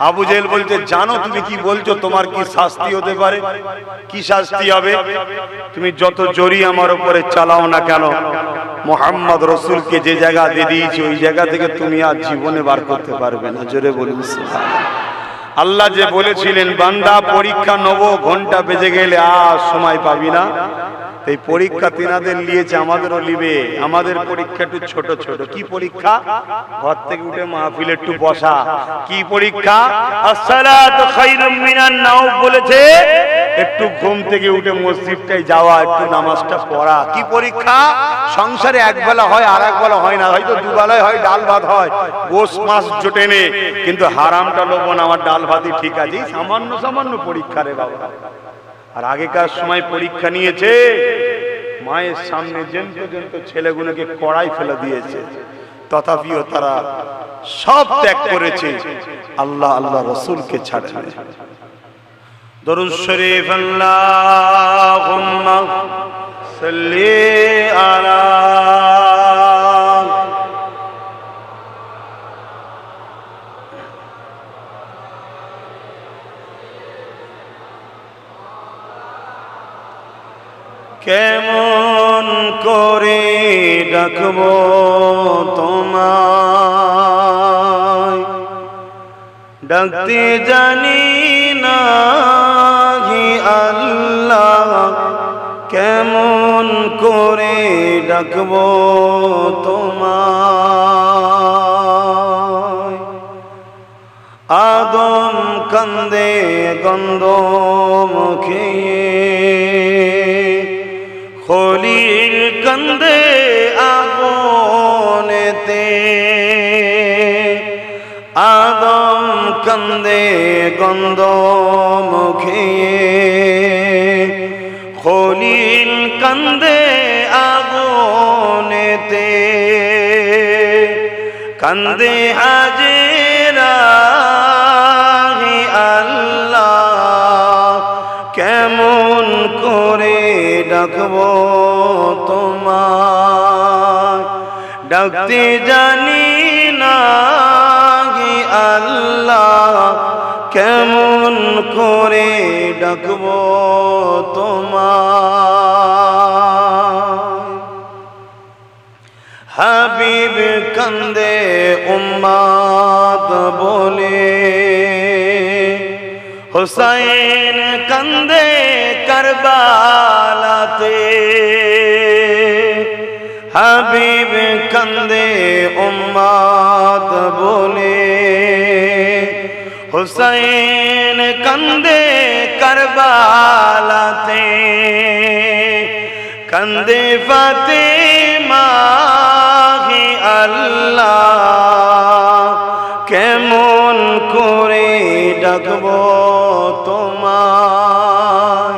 আবু জেহেল বলছে, জানো তুমি কি বলছো, তোমার কি শাস্তি হতে পারে? কি শাস্তি হবে? তুমি যত জোরই আমার উপরে চালাও না কেন, মুহাম্মদ রাসূলকে যে জায়গা দিয়ে দিয়েছি, ওই জায়গা থেকে তুমি আর জীবনে বার করতে পারবে না। জোরে বলুন সুবহানাল্লাহ। আল্লাহ যে বলেছিলেন, বান্দা পরীক্ষা নেব, ঘন্টা বেজে গেলে আর সময় পাবি না, এই পরীক্ষা তিনাদের নিয়েছে, আমাদেরও নিবে। আমাদের পরীক্ষা একটু ছোট ছোট। কি পরীক্ষা? ঘর থেকে উঠে মাহফিলে একটু বসা। কি পরীক্ষা? আসসালাতু খায়রুম মিনান নাওম বলেছে, একটু ঘুম থেকে উঠে মসজিদটায় যাওয়া, একটু নামাজটা পড়া। কি পরীক্ষা? সংসারে একবেলা হয়, আর একবেলা হয় না, হয়তো দুবেলায় হয়, ডাল ভাত হয়, গোশ মাছ জোটে নে, কিন্তু হারামটা লোবো না, আমার ডাল ভাতই ঠিক আছে। সামান্য সামান্য পরীক্ষা রে বাবা। আর আগেকার সময় পরীক্ষা নিয়েছে, মায়ের সামনে জেন্ত জেন্ত ছেলেগুলোকে কড়াই ফেলে দিয়েছে, তথাপিও তারা সব ত্যাগ করেছে, আল্লাহ আল্লাহ রাসূলকে ছাড়ে না। দরুদ শরীফ, আল্লাহুম্মা সাল্লি আলা কেমন করে ডাকবো তোমায়, ডাকতে জানি না হি আল্লাহ, কেমন করে ডাকবো তোমায়। আদম কান্দে গন্ধ মুখে, খলিল কান্দে আগুনেতে, আদম কান্দে গন্ধ মুখে, খলিল কান্দে আগুনেতে, কান্দে হাজেরা হে আল্লাহ, কেমন করে ডাকবো তোমায়, ডাকতে জানি না হে আল্লাহ, কেমন করে ডাকবো তোমায়। হাবিব কান্দে উম্মত বলে, হুসাইন কান্দে কারবালাতে, হাবিব কান্দে উম্মত বলে, হুসাইন কান্দে কারবালাতে, কান্দে ফাতেমা হে আল্লাহ, কেমন করে ডাকবো তোমায়,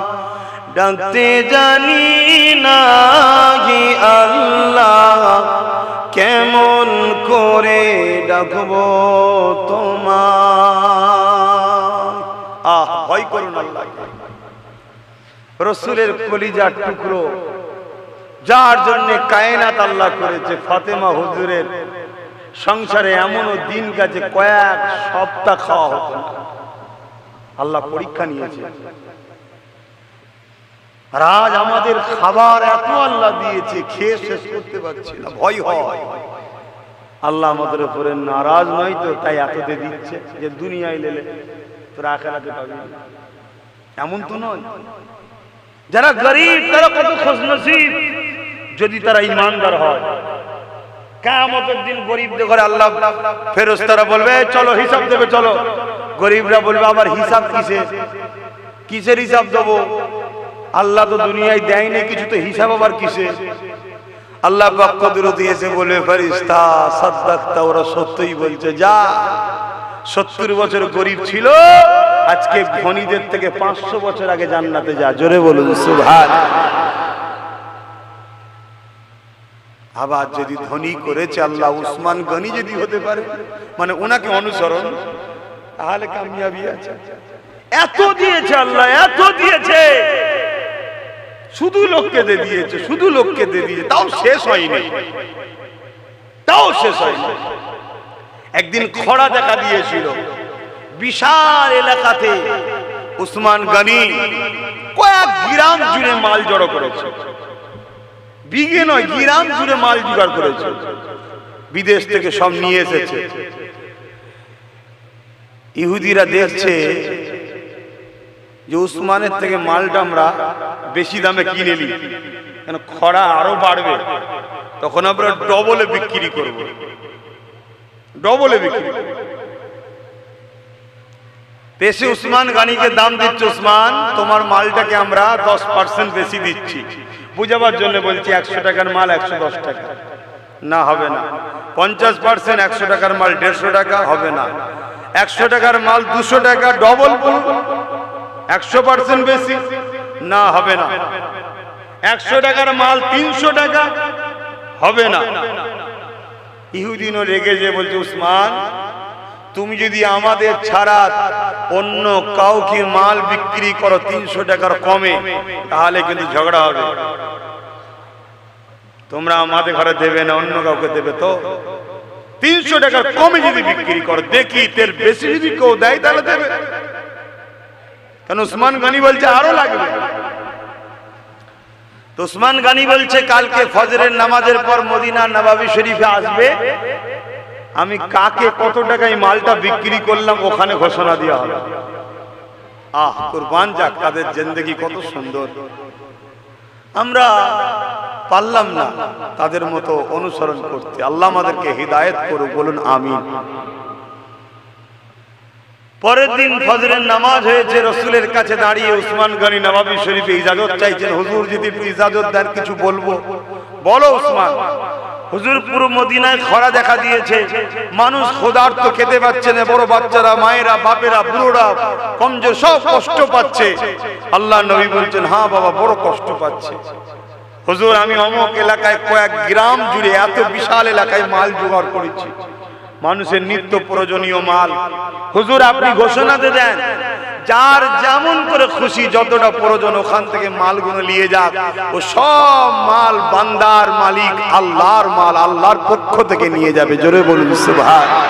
ডাকতে জানি না হে আল্লাহ, কেমন করে ডাকবো তোমায়। ভয় করুন আল্লাহকে। রসুলের কলিজার টুকরো, যার জন্য কায়নাত আল্লাহ করেছে, ফাতেমা হুজুরের সংসারে এমনও দিন গেছে কয়েক সপ্তাহ খাওয়া হতো না। আল্লাহ পরীক্ষা নিয়েছে। আর আজ আমাদের খাবার এত আল্লাহ দিয়েছে, খেয়ে শেষ করতে পারছি না, ভয় হয়। আল্লাহ আমাদের উপরে নারাজ নয় তো, তাই এততে দিচ্ছে যে দুনিয়ায় লেলে তোরা আখেরাতে পাবি, এমন তো নয়। যারা গরিব তারা কত খুশনসিব, যদি তারা ইমানদার হয়। কিয়ামতের দিন গরিবদের ঘরে আল্লাহ ফেরেশতারা বলবে চলো হিসাব দেবে, চলো। গরিবরা বলবে আবার হিসাব কিসের, কিসের হিসাব দেবো? আল্লাহ তো দুনিয়ায় দেয়নি কিছু, তো হিসাব আবার কিসের? আল্লাহ পাক কদরত দিয়েছে বলে, ফেরেশতা সাদদাকতা, ওরা সত্যই বলছে, যা 70 বছর গরিব ছিল, আজকে ধনীদের থেকে 500 বছর আগে জান্নাতে যা। জোরে বলুন সুবহানাল্লাহ। আবার যদি ধনী করেছে আল্লাহ, উসমান গনি যদি হতে পারে, মানে ওনাকে অনুসরণ, তাহলে কামিয়াবি আছে। এত দিয়েছে আল্লাহ, এত দিয়েছে, শুধু লোককে দিয়ে দিয়েছে, শুধু লোককে দিয়ে দিয়েছে, তাও শেষ হয়নি, তাও শেষ হয়নি। একদিন খরা দেখা দিয়েছিল বিশাল এলাকাতে। উসমান গনি কয়েক গ্রাম জুড়ে মাল জড়ো করেছে, বিঘে নয়, গ্রাম জুড়ে মাল জোগাড় করেছে, বিদেশ থেকে সব নিয়ে এসেছে। ইহুদিরা দেখছে যে উসমানের থেকে মালটা আমরা বেশি দামে কিনে নিই, কেন খরা আরো বাড়বে, তখন আমরা ডবলে বিক্রি করব, ডবলে বিক্রি। দেশে উসমান গনিকে দাম দিচ্ছে, উসমান তোমার মালটাকে আমরা 10% বেশি দিচ্ছি। বুঝাবার জন্য বলছি 100 টাকার মাল 110 টাকা, না হবে না। 50% 100 টাকার মাল 150 টাকা, হবে না। 100 টাকার মাল 200 টাকা, ডবল বলবো, 100% বেশি, না হবে না। 100 টাকার মাল 300 টাকা, হবে না। ইহুদিনও রেগে যে বলছে, উসমান তুমি যদি আমাদের ছাড়া অন্য কাউকে মাল বিক্রি করো 300 টাকার কমে, তাহলে কিন্তু ঝগড়া হবে। তোমরা আমাদের ঘরে দেবে না, অন্য কাউকে দেবে তো? 300 টাকার কমে যদি বিক্রি করো, দেখি এর বেশি যদি কেউ দেয় তাহলে দেবে। কেন উসমান গনি বলছে আরো লাগবে। তো উসমান গনি বলছে কালকে ফজরের নামাজের পর মদিনা নববী শরীফে আসবে, আমি কাকে কত টাকায় মালটা বিক্রি করলাম ওখানে ঘোষণা দেওয়া হবে। কুরবান যাক, তাদের জিন্দেগি কত সুন্দর। আমরা পারলাম না তাদের মতো অনুসরণ করতে। আল্লাহ আমাদেরকে হিদায়াত করুক, বলুন আমিন। পরের দিন ফজরের নামাজ হয়েছে, রসুলের কাছে দাঁড়িয়ে উসমান গনি নববী শরীফে ইজাজত চাইছেন। হুজুর যদি একটু ইজাজত দেন কিছু বলবো। বলো উসমান। হুজুর পুরো মদিনায় খরা দেখা দিয়েছে, মানুষ ক্ষুধার্ত, খেতে পাচ্ছে না, বড় বাচ্চারা, মায়েরা, বাপেরা, বুড়োরা, কমজোর সব কষ্ট পাচ্ছে। আল্লাহ নবী বলছেন হ্যাঁ বাবা বড় কষ্ট পাচ্ছে। হুজুর আমি অমুক এলাকায় কয়েক গ্রাম জুড়ে এত বিশাল এলাকায় মাল জোগাড় করেছি, মানুষের নিত্য প্রয়োজনীয় মাল। হুজুর আপনি ঘোষণা দিয়ে দেন, যার যেমন করে খুশি যতটা প্রয়োজন ওখান থেকে মালগুলো নিয়ে যাক। ও সব মাল বান্দার মালিক আল্লাহর মাল, আল্লাহর পক্ষ থেকে নিয়ে যাবে। জোরে বলুন সুবহানাল্লাহ।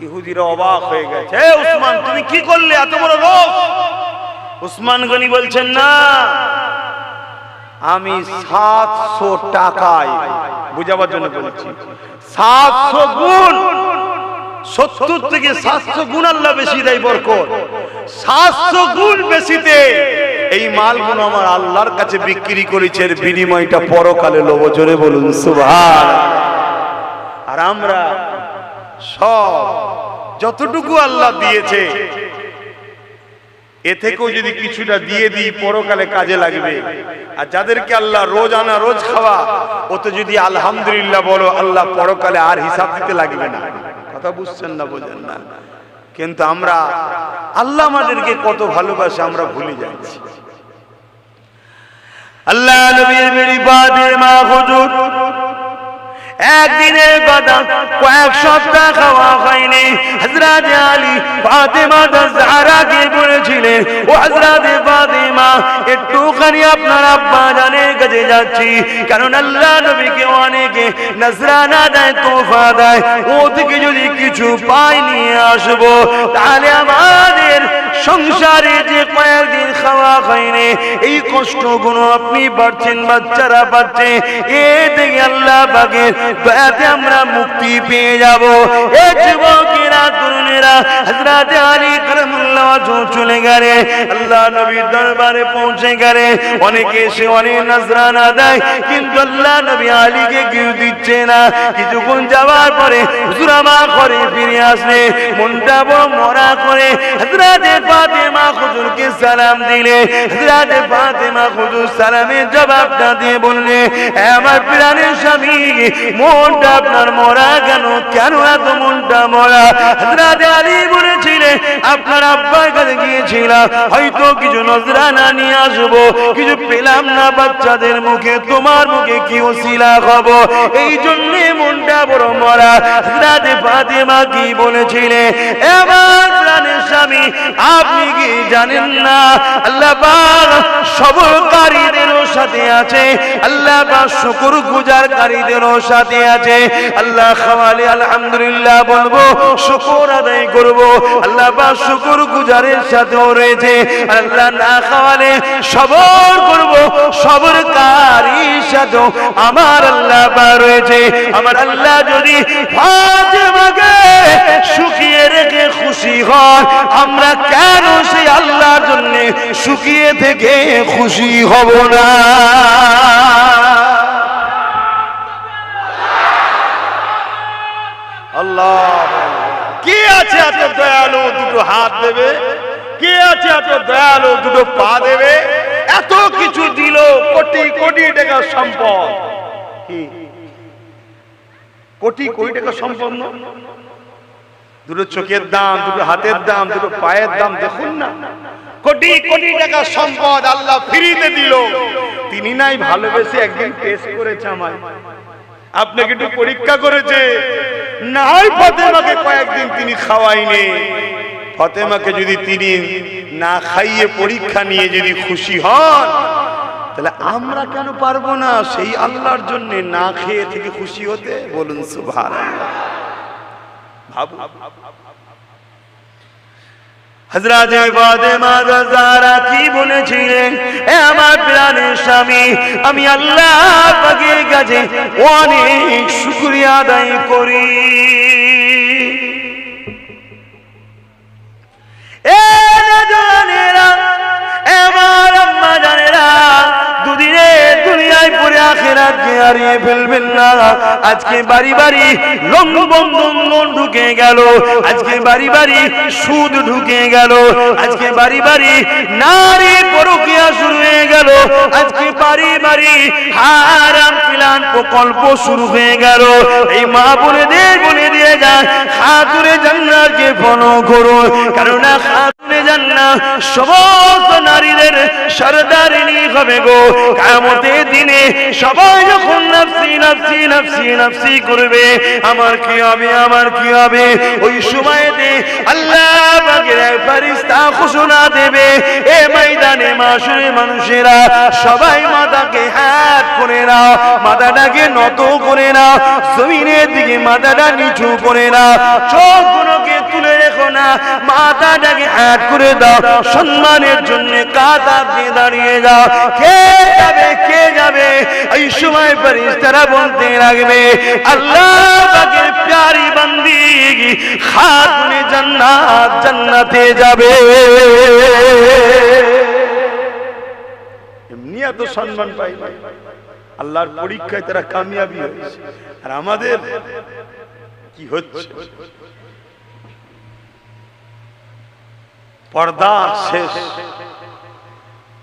ইহুদিরা অবাক হয়ে গেছে, হে উসমান তুমি কি করলে, এত বড় লোক? উসমান গনি বলছেন না, আমি 700 টাকায়, বুঝাবার জন্য বলছি, 700 গুণ, 70 থেকে 700 গুণ আল্লাহ বেশি দেয় বরকত। 700 গুণ বেশিতে এই মালগুলো আমার আল্লাহর কাছে বিক্রি করেছে, এর বিনিময়টা পরকালে লব। জোরে বলুন সুবহানাল্লাহ। আর আমরা সব যতটুকু আল্লাহ দিয়েছে এ থেকেও যদি কিছুটা দিয়ে দিই পরকালে কাজে লাগবে। আর যাদেরকে আল্লাহ রোজ আনা রোজ খাওয়া, ও তো যদি আলহামদুলিল্লাহ বলো, আল্লাহ পরকালে আর হিসাব দিতে লাগবে না। কথা বুঝছেন না, বোঝেন না? কিন্তু আমরা আল্লাহ আমাদেরকে কত ভালোবাসে আমরা ভুলে যাচ্ছি। আল্লাহ নবীর বিবি ফাতেমা হুজুর একদিনের কথা, কয়েক সপ্তাহ খাওয়া হয়নি। হযরত আলী ফাতেমা জাহরাকে বলেছিলেন, ও হযরত ফাতেমা একটুখানি আপনার আব্বা জানের কাছে যাচ্ছি, কারণ আল্লাহ নবীকে অনেকে নজরানা দেয়, তোফা দেয়, ও থেকে যদি কিছু পাই নিয়ে আসবো, তাহলে আমাদের সংসারে যে কয়েকদিন খাওয়া হয়নি এই কষ্টগুলো আপনি পাচ্ছেন, বাচ্চারা পাচ্ছে, এ থেকে আল্লাহ পাকের দয়াতে আমরা মুক্তি পেয়ে যাব। এ যুবকেরা, তরুণেরা, হযরত আলী কারামাল্লাহু ওয়াজহু চলে গেলে, আল্লাহ নবীর দরবারে পৌঁছে গেলে, অনেকে এসে অনেক নজরানা দেয়, কিন্তু আল্লাহ নবী আলীকে কেউ দিচ্ছে না। কিছুক্ষণ যাওয়ার পরে হুজুর আমার ঘরে ফিরে আসলে মনটা বড় মরা করে হযরত ফাতেমা হুজুরকে সালাম দিলে। হযরত ফাতেমা হুজুর সালামের জবাবটা দিয়ে বললে, আমার প্রাণের স্বামী, মনটা আপনার মরা কেন? কেন এত মনটা মরা? হযরত আলী বলেছিলেন, আপনার আব্বার কাছে গিয়েছিলাম, হয়তো কিছু নজরানা নিয়ে আসবো, কিছু পেলাম না বাচ্চাদের মুখে, তোমার মুখে কি ওসিলা হব, এই জন্য মনটা বড় মরা। হযরত ফাতেমা কি বলেছিলেন, আমার প্রাণের স্বামী, আপনি কি জানেন না আল্লাহ পাক সবরকারীদেরও সাথে আছে, আল্লাহ পাক শুকরগুজারকারীদেরও সাথে আছে। আল্লাহ খাওয়ালে আলহামদুলিল্লাহ বলবো, শুকর আদায় করব, আল্লাহ পাক শুকরগুজারের সাথেও রয়েছে। আল্লাহ না খাওয়ালে সবর করব, সবরকারীর সাথেও আমার আল্লাহ পাক রয়েছে। আমার আল্লাহ যদি ফাতেমাকে শুকিয়ে রেখে খুশি হয়, আমরা কেন সেই আল্লাহর জন্য শুকিয়ে থেকে খুশি হব না? আল্লাহ কে আছে এত দয়ালু দুটো হাত দেবে? কে আছে এত দয়ালু দুটো পা দেবে? এত কিছু দিল, কোটি কোটি টাকার সম্পদ, কি কোটি কোটি টাকার সম্পদ না? দুটো চোখের দাম, দুটো হাতের দাম, দুটো পায়ের দাম দেখুন না। কোটি কোটি টাকা সম্পদ আল্লাহ ফ্রিতে দিল। তিনি নাই ভালোবেসে একদিন টেস্ট করেছে আমায়, আপনাকে একটু পরীক্ষা করেছে। নাই ফাতেমাকে কয়েকদিন তিনি খাওয়াইনি। ফাতেমাকে যদি তিনি না খাইয়ে পরীক্ষা নিয়ে যদি খুশি হন, তাহলে আমরা কেন পারবো না সেই আল্লাহর জন্য না খেয়ে থেকে খুশি হতে? বলুন সুবহানাল্লাহ। ভাবু হযরত ফাতেমা জাহরা কি বলেছিলেন, এ আমার প্রাণের স্বামী, আমি আল্লাহ পাকের কাছে অনেক শুকরিয়া আদায় করি। এ জানেরা, আমার আম্মা জানেরা, দুদিনে দুনিয়ায় পড়ে আখিরাতকে হারিয়ে ফেলবেন না। আজকে বাড়ি বাড়ি লংবন্ধন ঢুকে গেল, আজকে বাড়ি বাড়ি সুদ ঢুকে গেল, আজকে বাড়ি বাড়ি নারী পরকীয়া শুরু হয়ে গেল, আজকে বাড়ি বাড়ি হারাম প্লান প্রকল্প শুরু হয়ে গেল। এই মা বোনেদের বলে দিয়ে যায়, খাতুনে জান্নাতকে ফলো করো, কারণ খাতুনে জান্নাত সমস্ত নারীদের সরদারিনী হবে গো। কিয়ামতের দিনে সবাই যখন নাফসি নাফসি নাফসি নাফসি করবে, আমার কি হবে, আমার কি হবে, ওই সময়তে আল্লাহ পাকের এক ফেরেশতা ঘোষণা দেবে, এ ময়দানে মাশরে মানুষেরা সবাই মাথাকে হাত করে নাও, মাথাটাকে নত করে নাও, জমিনের দিকে মাথাটা নিচু করে নাও, চোখগুলোকে তুলে রেখো না, মাথাটাকে হাত করে দাও, সম্মানের জন্য কাঁধ দিয়ে দাঁড়িয়ে যাও। কে যাবে, কে যাবে? এই সময় ফেরেশতারা বলতে লাগবে, আল্লাহ পাকের প্যারি বান্দি খাতুনে জান্নাত জান্নাতে যাবে। এমনি এত সম্মান পাই, আল্লাহর পরীক্ষায় তারা কামিয়াবি হয়েছে। আর আমাদের কি হচ্ছে? পর্দা শেষ,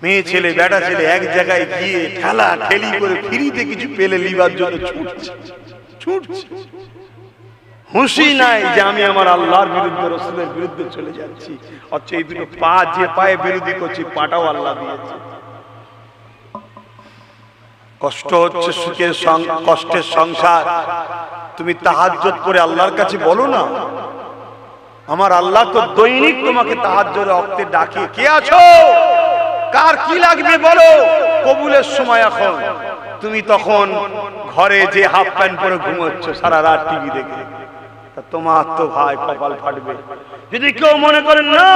মেয়ে ছেলে বেটা ছেলে এক জায়গায় গিয়ে ঠেলা ঠেলি করে ফ্রিতে কিছু পেলে লিবার জন্য ছুটছে ছুটছে, হুঁশি নাই যে আমি আমার আল্লাহর বিরুদ্ধে, রাসূলের বিরুদ্ধে চলে যাচ্ছি। অথচ এই দুটো পা, যে পায়ে বিরোধী করছি, পাটাও আল্লাহ দিয়েছে। কষ্ট হচ্ছে, সুখের কষ্টের সংসার, তুমি তাহাজ্জুদ করে আল্লাহর কাছে বলো না। আমার আল্লাহ তো দৈনিক তোমাকে তাহাজ্জুদে ওয়াক্তে ডাকে, কে আছো, কার কি লাগবে বলো। কবুলের সময় এখন, তুমি তখন ঘরে যে হাফ প্যান্ট পরে ঘুমোচ্ছ সারা রাত টিভি দেখে, তা তোমার তো ভাই কপাল ফাটবে। যদি কেউ মনে করেন না,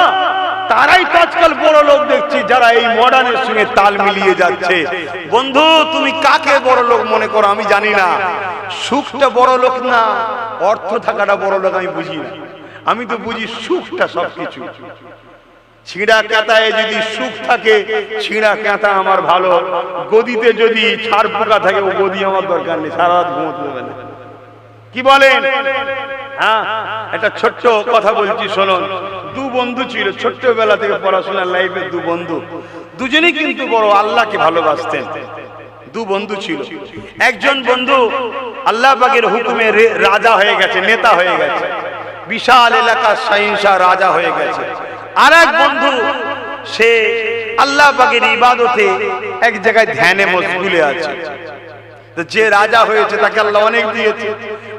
তারাই তো আজকাল বড় লোক দেখছি, যারা এই মডার্নের সঙ্গে তাল মিলিয়ে যাচ্ছে। বন্ধু, তুমি কাকে বড় লোক মনে করো আমি জানি না। সুখটা বড় লোক না, অর্থ থাকাটা বড় লোক আমি বুঝি না। আমি তো বুঝি সুখটা সবকিছু। ছিঁড়া কাঁথায় যদি সুখ থাকে, ছিঁড়া কাঁথা আমার ভালো, গদিতে যদি ছাড় পোকা থাকে, ও গদি আমার দরকার নেই, সারা রাত ঘুমোতে দেবে না। কি বলেন? হ্যাঁ, একটা ছোট্ট কথা বলছি শুনুন। দু বন্ধু ছিল ছোট্টবেলা থেকে পড়াশোনার লাইফে, দু বন্ধু, দুজনেই কিন্তু বড় আল্লাহকে ভালোবাসতেন। দু বন্ধু ছিল, একজন বন্ধু আল্লাহ পাকের হুকুমে রাজা হয়ে গেছে, নেতা হয়ে গেছে, বিশাল এলাকার শাহিনশাহ রাজা হয়ে গেছে। আর এক বন্ধু, সে আল্লাহ পাকের ইবাদতে এক জায়গায় ধ্যানে মশগুলে আছে। তো যে রাজা হয়েছে তাকে আল্লাহ অনেক দিয়েছে,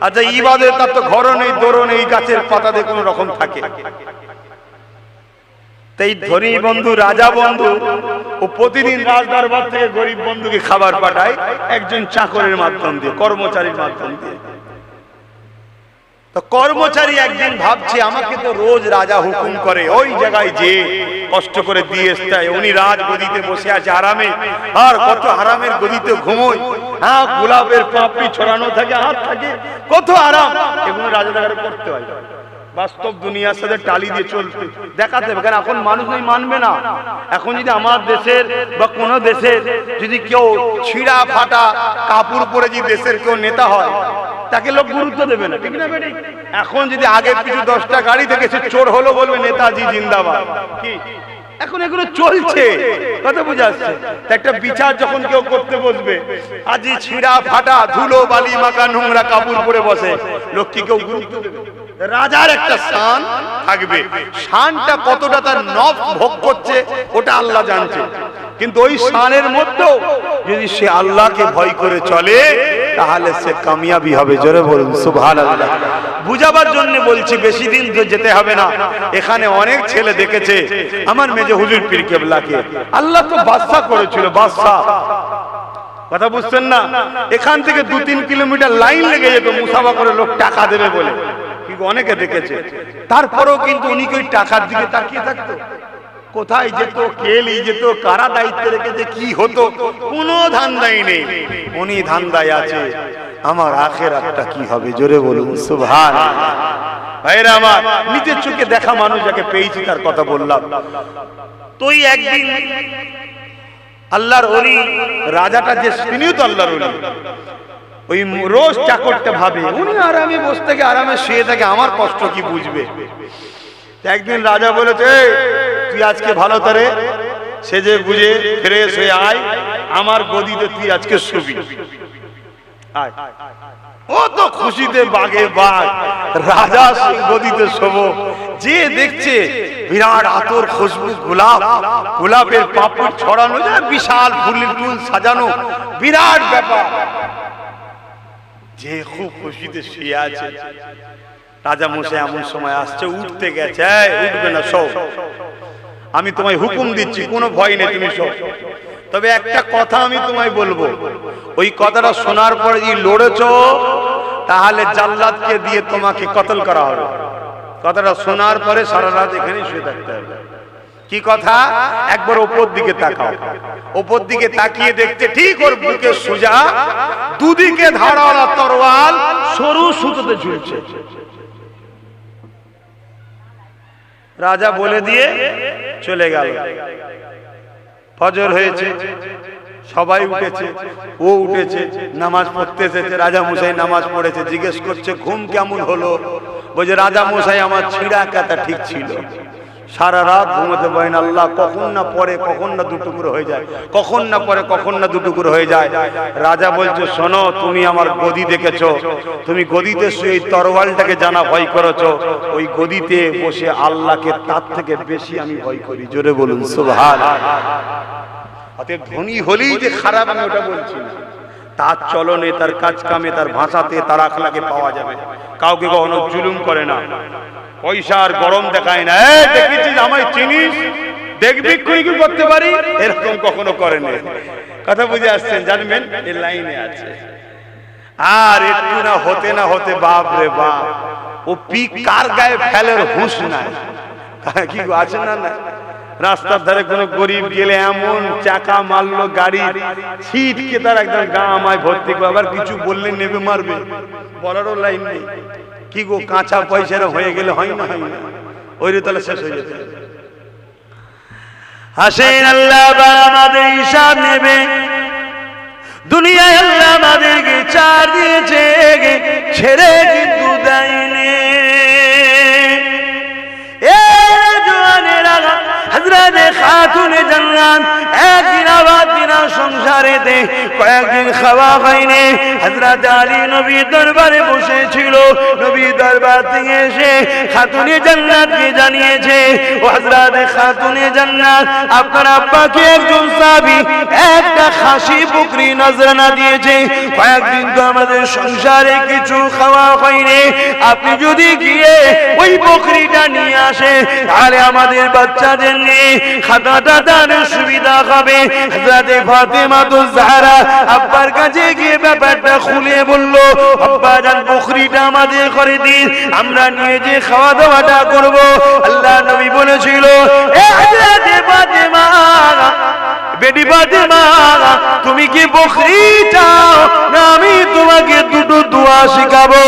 আর যে ইবাদত, তার তো ঘরও নেই, দোরও নেই, গাছের পাতাতে কোনো রকম থাকে। তাই ধনী বন্ধু, রাজা বন্ধু, ও প্রতিদিন রাজ দরবার থেকে গরিব বন্ধুকে খাবার পাঠায়, একজন চাকরের মাধ্যম দিয়ে, কর্মচারীর মাধ্যম দিয়ে। তো কর্মচারী একদিন ভাবছে, আমাকে তো রোজ রাজা হুকুম করে, ওই জায়গায় যে কষ্ট করে দিয়ে এসছে, উনি রাজ গদিতে বসে আছে আরামে, আর কত আরামের গদিতে ঘুমোয়, হ্যাঁ, গোলাপের পাপড়ি ছড়ানো থাকে, হাত থাকে, কত আরাম। এগুলো রাজা দেখারে করতে হয়, বাস্তব দুনিয়ার সাথে টালি দিয়ে চলতে দেখাতে হবে। কারণ এখন মানুষ নেই, মানবে না। এখন যদি আমার দেশের বা কোনো দেশের যদি কেউ ছিঁড়া ফাটা কাপড় পরে যদি দেশের কেউ নেতা হয়, তাকে লোক গুরুত্ব দেবে না, ঠিক না বেটি? এখন যদি আগে পিছু 10টা গাড়ি থেকে সে চোর হলো, বলবে নেতাজি জিন্দাবাদ। কি এখন এগুলো চলছে, কথা বুঝে আসছে। একটা বিচার যখন কেউ করতে বসবে, আজি ছিঁড়া ফাটা ধুলো বালি মাখা নোংরা কাপড় পরে বসে, লোক কি কেউ গুরুত্ব দেবে? রাজার একটা শান থাকবে, শানটা কতটা তার নফস ভোগ করছে ওটা আল্লাহ জানছে। কিন্তু ওই শানের মধ্যেও যদি সে আল্লাহকে ভয় করে চলে, তাহলে সে কামিয়াবি হবে। জোরে বলুন সুবহানাল্লাহ। বুঝাবার জন্য বলছি, বেশি দিন তো যেতে হবে না। এখানে অনেক ছেলে দেখেছে আমার মেজে হুজুর পীর কেবলাকে আল্লাহ তো বাদশা করেছিল, বাদশা, কথা বুঝছেন না? এখান থেকে 2-3 কিলোমিটার লাইন লেগে যেত মুসাফা করে লোক টাকা দেবে বলে, কিন্তু অনেকে দেখেছে। তারপরেও কিন্তু উনি কি টাকার দিকে তাকিয়ে থাকতো? কোথায় যেত, কে নিয়ে যেত, কারা দায়িত্বে রেখেছে, কি হতো, কোনো ধান্দাই নেই। উনি ধান্দায় আছে আমার আখিরাতটা কি হবে। জোরে বলুন সুবহানাল্লাহ। ভাইরা আমার, নিজের চোখে দেখা মানুষ যাকে পেয়েছি তার কথা বললাম। তুই একদিন আল্লাহর ওলি রাজাটা যে তিনিও তো আল্লাহর ওলি, ওই রোজ চাকরটা ভাবে উনি আরামে বসে থেকে আরামে শুয়ে থাকে, আমার কষ্ট কি বুঝবে। একদিন রাজা বলেছে তুই আজকে ভালো করে সেজে বুঝে ফ্রেশ হয়ে আয়, আমার গদিতে তুই আজকে শুবি। আয়। ও তো খুশিতে বাগে বাগ, রাজা গদিতে শোবো। যে দেখছে বিরাট আতর খুশবু, গোলাপ, গোলাপের পাপড় ছড়ানো যায়, বিশাল ফুলের টুল সাজানো, বিরাট ব্যাপার। যে খুব খুশিতে শুয়ে আছে। রাজা মশাই এমন সময় আসছে, উঠতে গেছে, উঠবে না, শো, আমি তোমায় হুকুম দিচ্ছি, কোনো ভয় নেই, তুমি শো। তবে একটা কথা আমি তোমায় বলবো, ওই কথাটা শোনার পরে যদি লড়েছ তাহলে জাল্লাদকে দিয়ে তোমাকে কতল করা হবে। কথাটা শোনার পরে সারা রাত এখানে শুয়ে থাকতে হবে। কি কথা? একবার উপর দিকে তাকাও, উপর দিকে তাকিয়ে দেখতে ঠিক ওর বুকে সোজা দুদিকে ধারাওয়ালা তরোয়াল সরু সুতোতে ঝুলছে। রাজা বলে দিয়ে চলে গেল। ফজর হয়েছে, সবাই উঠেছে, ও উঠেছে, নামাজ পড়তে এসেছে। রাজা মশাই নামাজ পড়েছে, জিজ্ঞেস করছে ঘুম কেমন হলো? বলছে রাজা মশাই আমার ছিঁড়া কাটা ঠিক ছিল, সারা রাত ঘুমাতে পারি না, আল্লাহ কখন না পরে কখন না দুটুকরো হয়ে যায়, কখন না পরে কখন না দুটুকরো হয়ে যায়। রাজা বলছে শোনো, তুমি আমার গদি দেখেছো, তুমি গদিতে শুয়ে তরোয়ালটাকে জানা ভয় করেছো, ওই গদিতে বসে আল্লাহকে তার থেকে বেশি আমি ভয় করি। জোরে বলুন সুবহানাল্লাহ। অতএব ধনী হলেই যে খারাপ আমি ওটা বলছি না, তার চলনে, তার কাজ কামে, তার ভাষাতে, তার আখলাকে পাওয়া যাবে। কাউকে কখনো জুলুম করে না, পয়সার গরম দেখায় না, দেখেছিস আমায় চিনিস, দেখবি কি করতে পারি, এরকম কখনো করে না। কথা বুঝে আসছেন? জানবেন এই লাইনে আছে। আর একটু না হতে না হতে বাপ রে বাপ, ও পিক কার গায়ে ফেলের হুঁশ নাই। কি আছে না? না, রাস্তার ধারে কোনো গরিব গেলে এমন চাকা মারলো গাড়ি, ছিটকে তার একদম গা আমায় ভর্তি করে, আবার কিছু বললে নেবে মারবে, বলারও লাইন নেই। কি গো, কাঁচা পয়সার হয়ে গেলে হয় না, হয় না, ওই তাহলে শেষ হয়ে যেতে। হাসেন আল্লাহ আমাদের হিসাব নেবে। দুনিয়ায় আল্লাহ আমাদেরকে চার দিয়েছে, ছেড়ে কিন্তু দেয়নি। হযরত খাতুনে জান্নাত একদিন আবার দিনা সংসারে দে কয়েকদিন খাওয়া হয়নি। হযরত আলী নবী দরবারে বসেছিল, নবী দরবার থেকে এসে খাতুনে জান্নাতকে জানিয়েছে, ও হযরত খাতুনে জান্নাত, আপনার আব্বাকে একজন সাহাবী একটা খাসি বকরি নজরানা দিয়েছে, কয়েকদিন তো আমাদের সংসারে কিছু খাওয়া হয়নি, আপনি যদি গিয়ে ওই বকরিটা নিয়ে আসে তাহলে আমাদের বাচ্চাদের নিয়ে খানাটা দানের সুবিধা হবে। হযরত ফাতেমা তো জাহরা আব্বার কাছে গিয়ে ব্যাপারটা খুলে বলল, আব্বা জান বকরিটা আমাদের করে দিন, আমরা নিয়ে যে খাওয়া দাওয়াটা করব। আল্লাহ নবী বলেছিল, এ হযরত ফাতেমা, বেটি ফাতেমা, তুমি কি বকরি চাও না আমি তোমাকে দুটো দোয়া শিখাবো,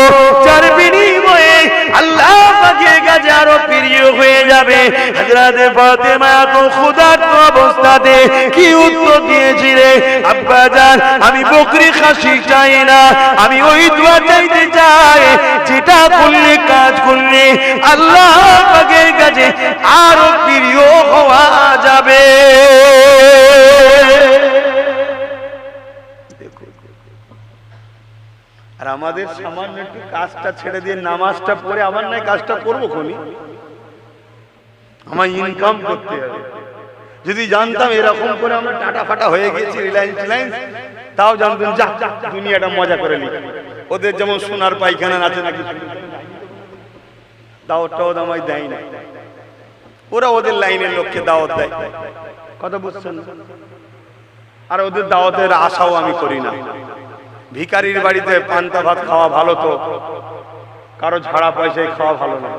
যার বিনিময়ে আল্লাহ পাকের কাছে আরো প্রিয় হয়ে যাবে। হযরত ফাতেমা তো ক্ষুধার্ত অবস্থাতে কি উত্তর দিয়েছিলে, আব্বা জান আমি বকরি খাসি চাই না, আমি ওই দোয়া চাইতে চাই যেটা করলে, কাজ করলে আল্লাহ পাকের কাছে আরো প্রিয় হওয়া যাবে। আর আমাদের সামান্য একটু কাজটা ছেড়ে দিয়ে নামাজটা পড়ে আবার নাই কাজটা করবো খনি, আমার ইনকাম করতে হবে। যদি জানতাম এরকম করে আমরা টাটা ফাটা হয়ে গেছি, রিলায়েন্স তাও জানতেন যা দুনিয়াটা মজা করে নি। ওদের যেমন সোনার পায়খানা আছে নাকি, দাওয়াতটাও আমায় দেয় না, ওরা ওদের লাইনের লোককে দাওয়াত দেয়। কথা বুঝছেন? আর ওদের দাওয়াতের আশাও আমি করি না। ভিখারির বাড়িতে পান্তা ভাত খাওয়া ভালো, তো কারো ঝাড়া পয়সায় খাওয়া ভালো না।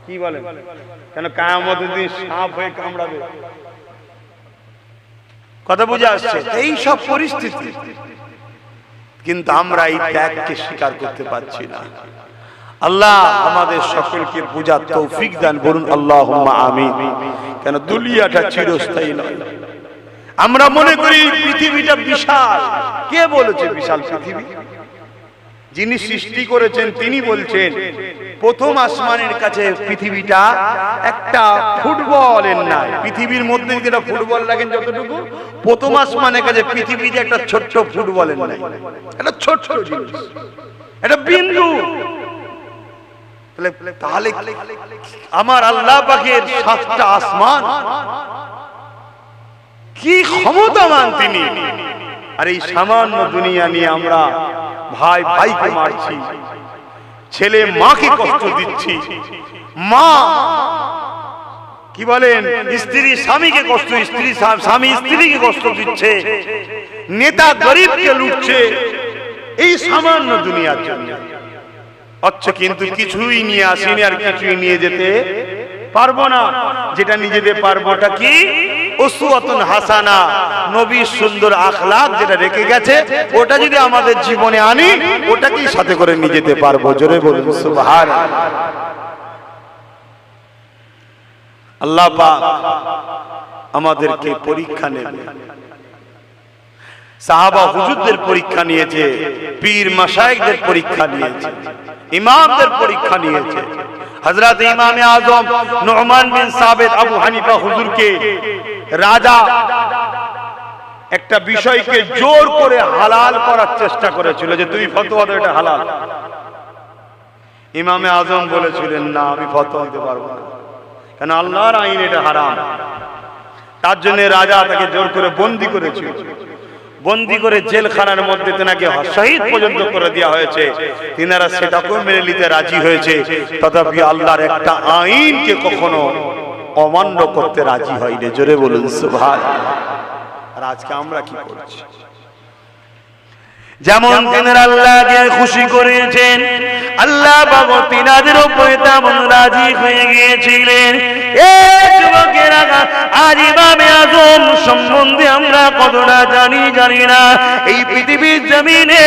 কি বলেন? কেন কিয়ামতের দিন সাপ হয়ে কামড়াবে। কথা বুঝে আসছে? এই সব পরিস্থিতি, কিন্তু আমরা এই ত্যাগকে স্বীকার করতে পারছি না। আল্লাহ আমাদের সকলকে বুঝার তৌফিক দান করুন, আল্লাহুম্মা আমিন। কেন দুনিয়াটা চিরস্থায়ী নয়। আমরা মনে করি পৃথিবীটা বিশাল। কে বলেছে বিশাল পৃথিবী? যিনি সৃষ্টি করেছেন তিনি বলছেন প্রথম আসমানের কাছে পৃথিবীটা একটা ফুটবলের নাই। পৃথিবীর মধ্যে যেটা ফুটবল লাগেন যতটুকু, প্রথম আসমানের কাছে পৃথিবীতে একটা ছোট্ট ফুটবলের নাই। একটা ছোট্ট জিনিস, একটা বিন্দু। তাহলে আমার আল্লাহ পাকের সাতটা আসমান, কি ক্ষমতাবান তিনি। আর এই সামান্য দুনিয়া নিয়ে আমরা ভাই ভাইকে মারছি, ছেলে মাকে কষ্ট দিচ্ছি, মা কি বলেন স্ত্রী স্বামীকে কষ্ট, স্বামী স্ত্রীকে কষ্ট দিচ্ছে, নেতা গরিবকে লুটছে এই সামান্য দুনিয়ার জন্য। আচ্ছা, কিন্তু কিছুই নিয়ে আসিনি আর কিছুই নিয়ে যেতে পারবো না। যেটা নিয়ে যেতে পারবোটা কি? উসওয়াতুন হাসানা, নবীর সুন্দর আখলাক যেটা রেখে গেছে, ওটা যদি আমাদের জীবনে আনি, ওটাকেই সাথে করে নিয়ে যেতে পারবো। জোরে বলুন সুবহানাল্লাহ। আল্লাহ পাক আমাদেরকে পরীক্ষা নেবে। সাহাবা হুজুরদের পরীক্ষা নিয়েছে, পীর মাশায়েখদের পরীক্ষা নিয়েছে, ইমামদের পরীক্ষা নিয়েছে। হযরত ইমামে আযম নু'মান বিন সাবিত আবু হানিফা হুজুরকে রাজা একটা বিষয়কে জোর করে হালাল করার চেষ্টা করেছিল, যে তুই ফতোয়া দাও এটা হালাল। ইমামে আযম বলেছিলেন না, আমি ফতোয়া দিতে পারবো না, কারণ আল্লাহর আইন এটা হারাম। তার জন্য রাজা তাকে জোর করে বন্দী করেছিল। বন্দী করে জেলখানার মধ্যে তেনাকে শহীদ পর্যন্ত করে দেওয়া হয়েছে। তিনারা সেটাকেও মেনে নিতে রাজি হয়েছে, তথাপি আল্লাহর একটা আইনকে কখনো অমান্য করতে রাজি হয়নি। জোরে বলুন সুবহানাল্লাহ। আর আজকে আমরা কি করছি? যেমন তিনারা আল্লাহকে খুশি করেছেন, আল্লাহ বাবা তিনাদের উপরে তেমন রাজি হয়ে গিয়েছিলেন। যুবকেরা, আজ ইমামে আযম সম্বন্ধে আমরা কতটা জানি না। এই পৃথিবীর জমিনে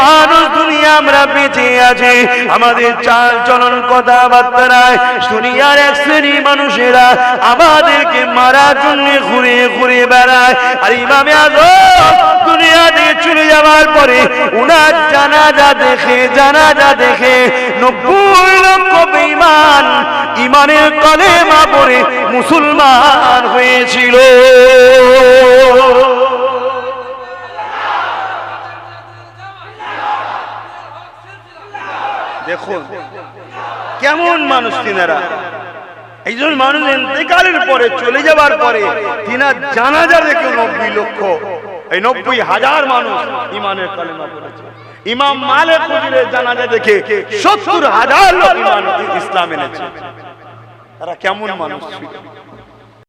মানুষ দুনিয়া আমরা বেঁচে আছি, আমাদের চাল চলন কথাবার্তায় দুনিয়ার এক শ্রেণী মানুষেরা আমাদেরকে মারার জন্য ঘুরে ঘুরে বেড়ায়। আর ইমামে আযম দুনিয়া থেকে চলে যাওয়ার পরে উনার জানাজা দেখে 90 লক্ষ বেঈমান ইমানের কলেমা পড়ে মুসলমান হয়েছিল। দেখুন কেমন মানুষ তিনারা। একজন মানুষ ইন্তেকালের পরে, চলে যাবার পরে তিনার জানাজা দেখে 90 লক্ষ, এই 90,000 মানুষ ইমানের কালেমা পড়েছে। ইমাম মালিক হুজুরের জানাজা দেখে 70,000 লোক ইসলাম এনেছে। তারা কেমন মানুষ ছিল?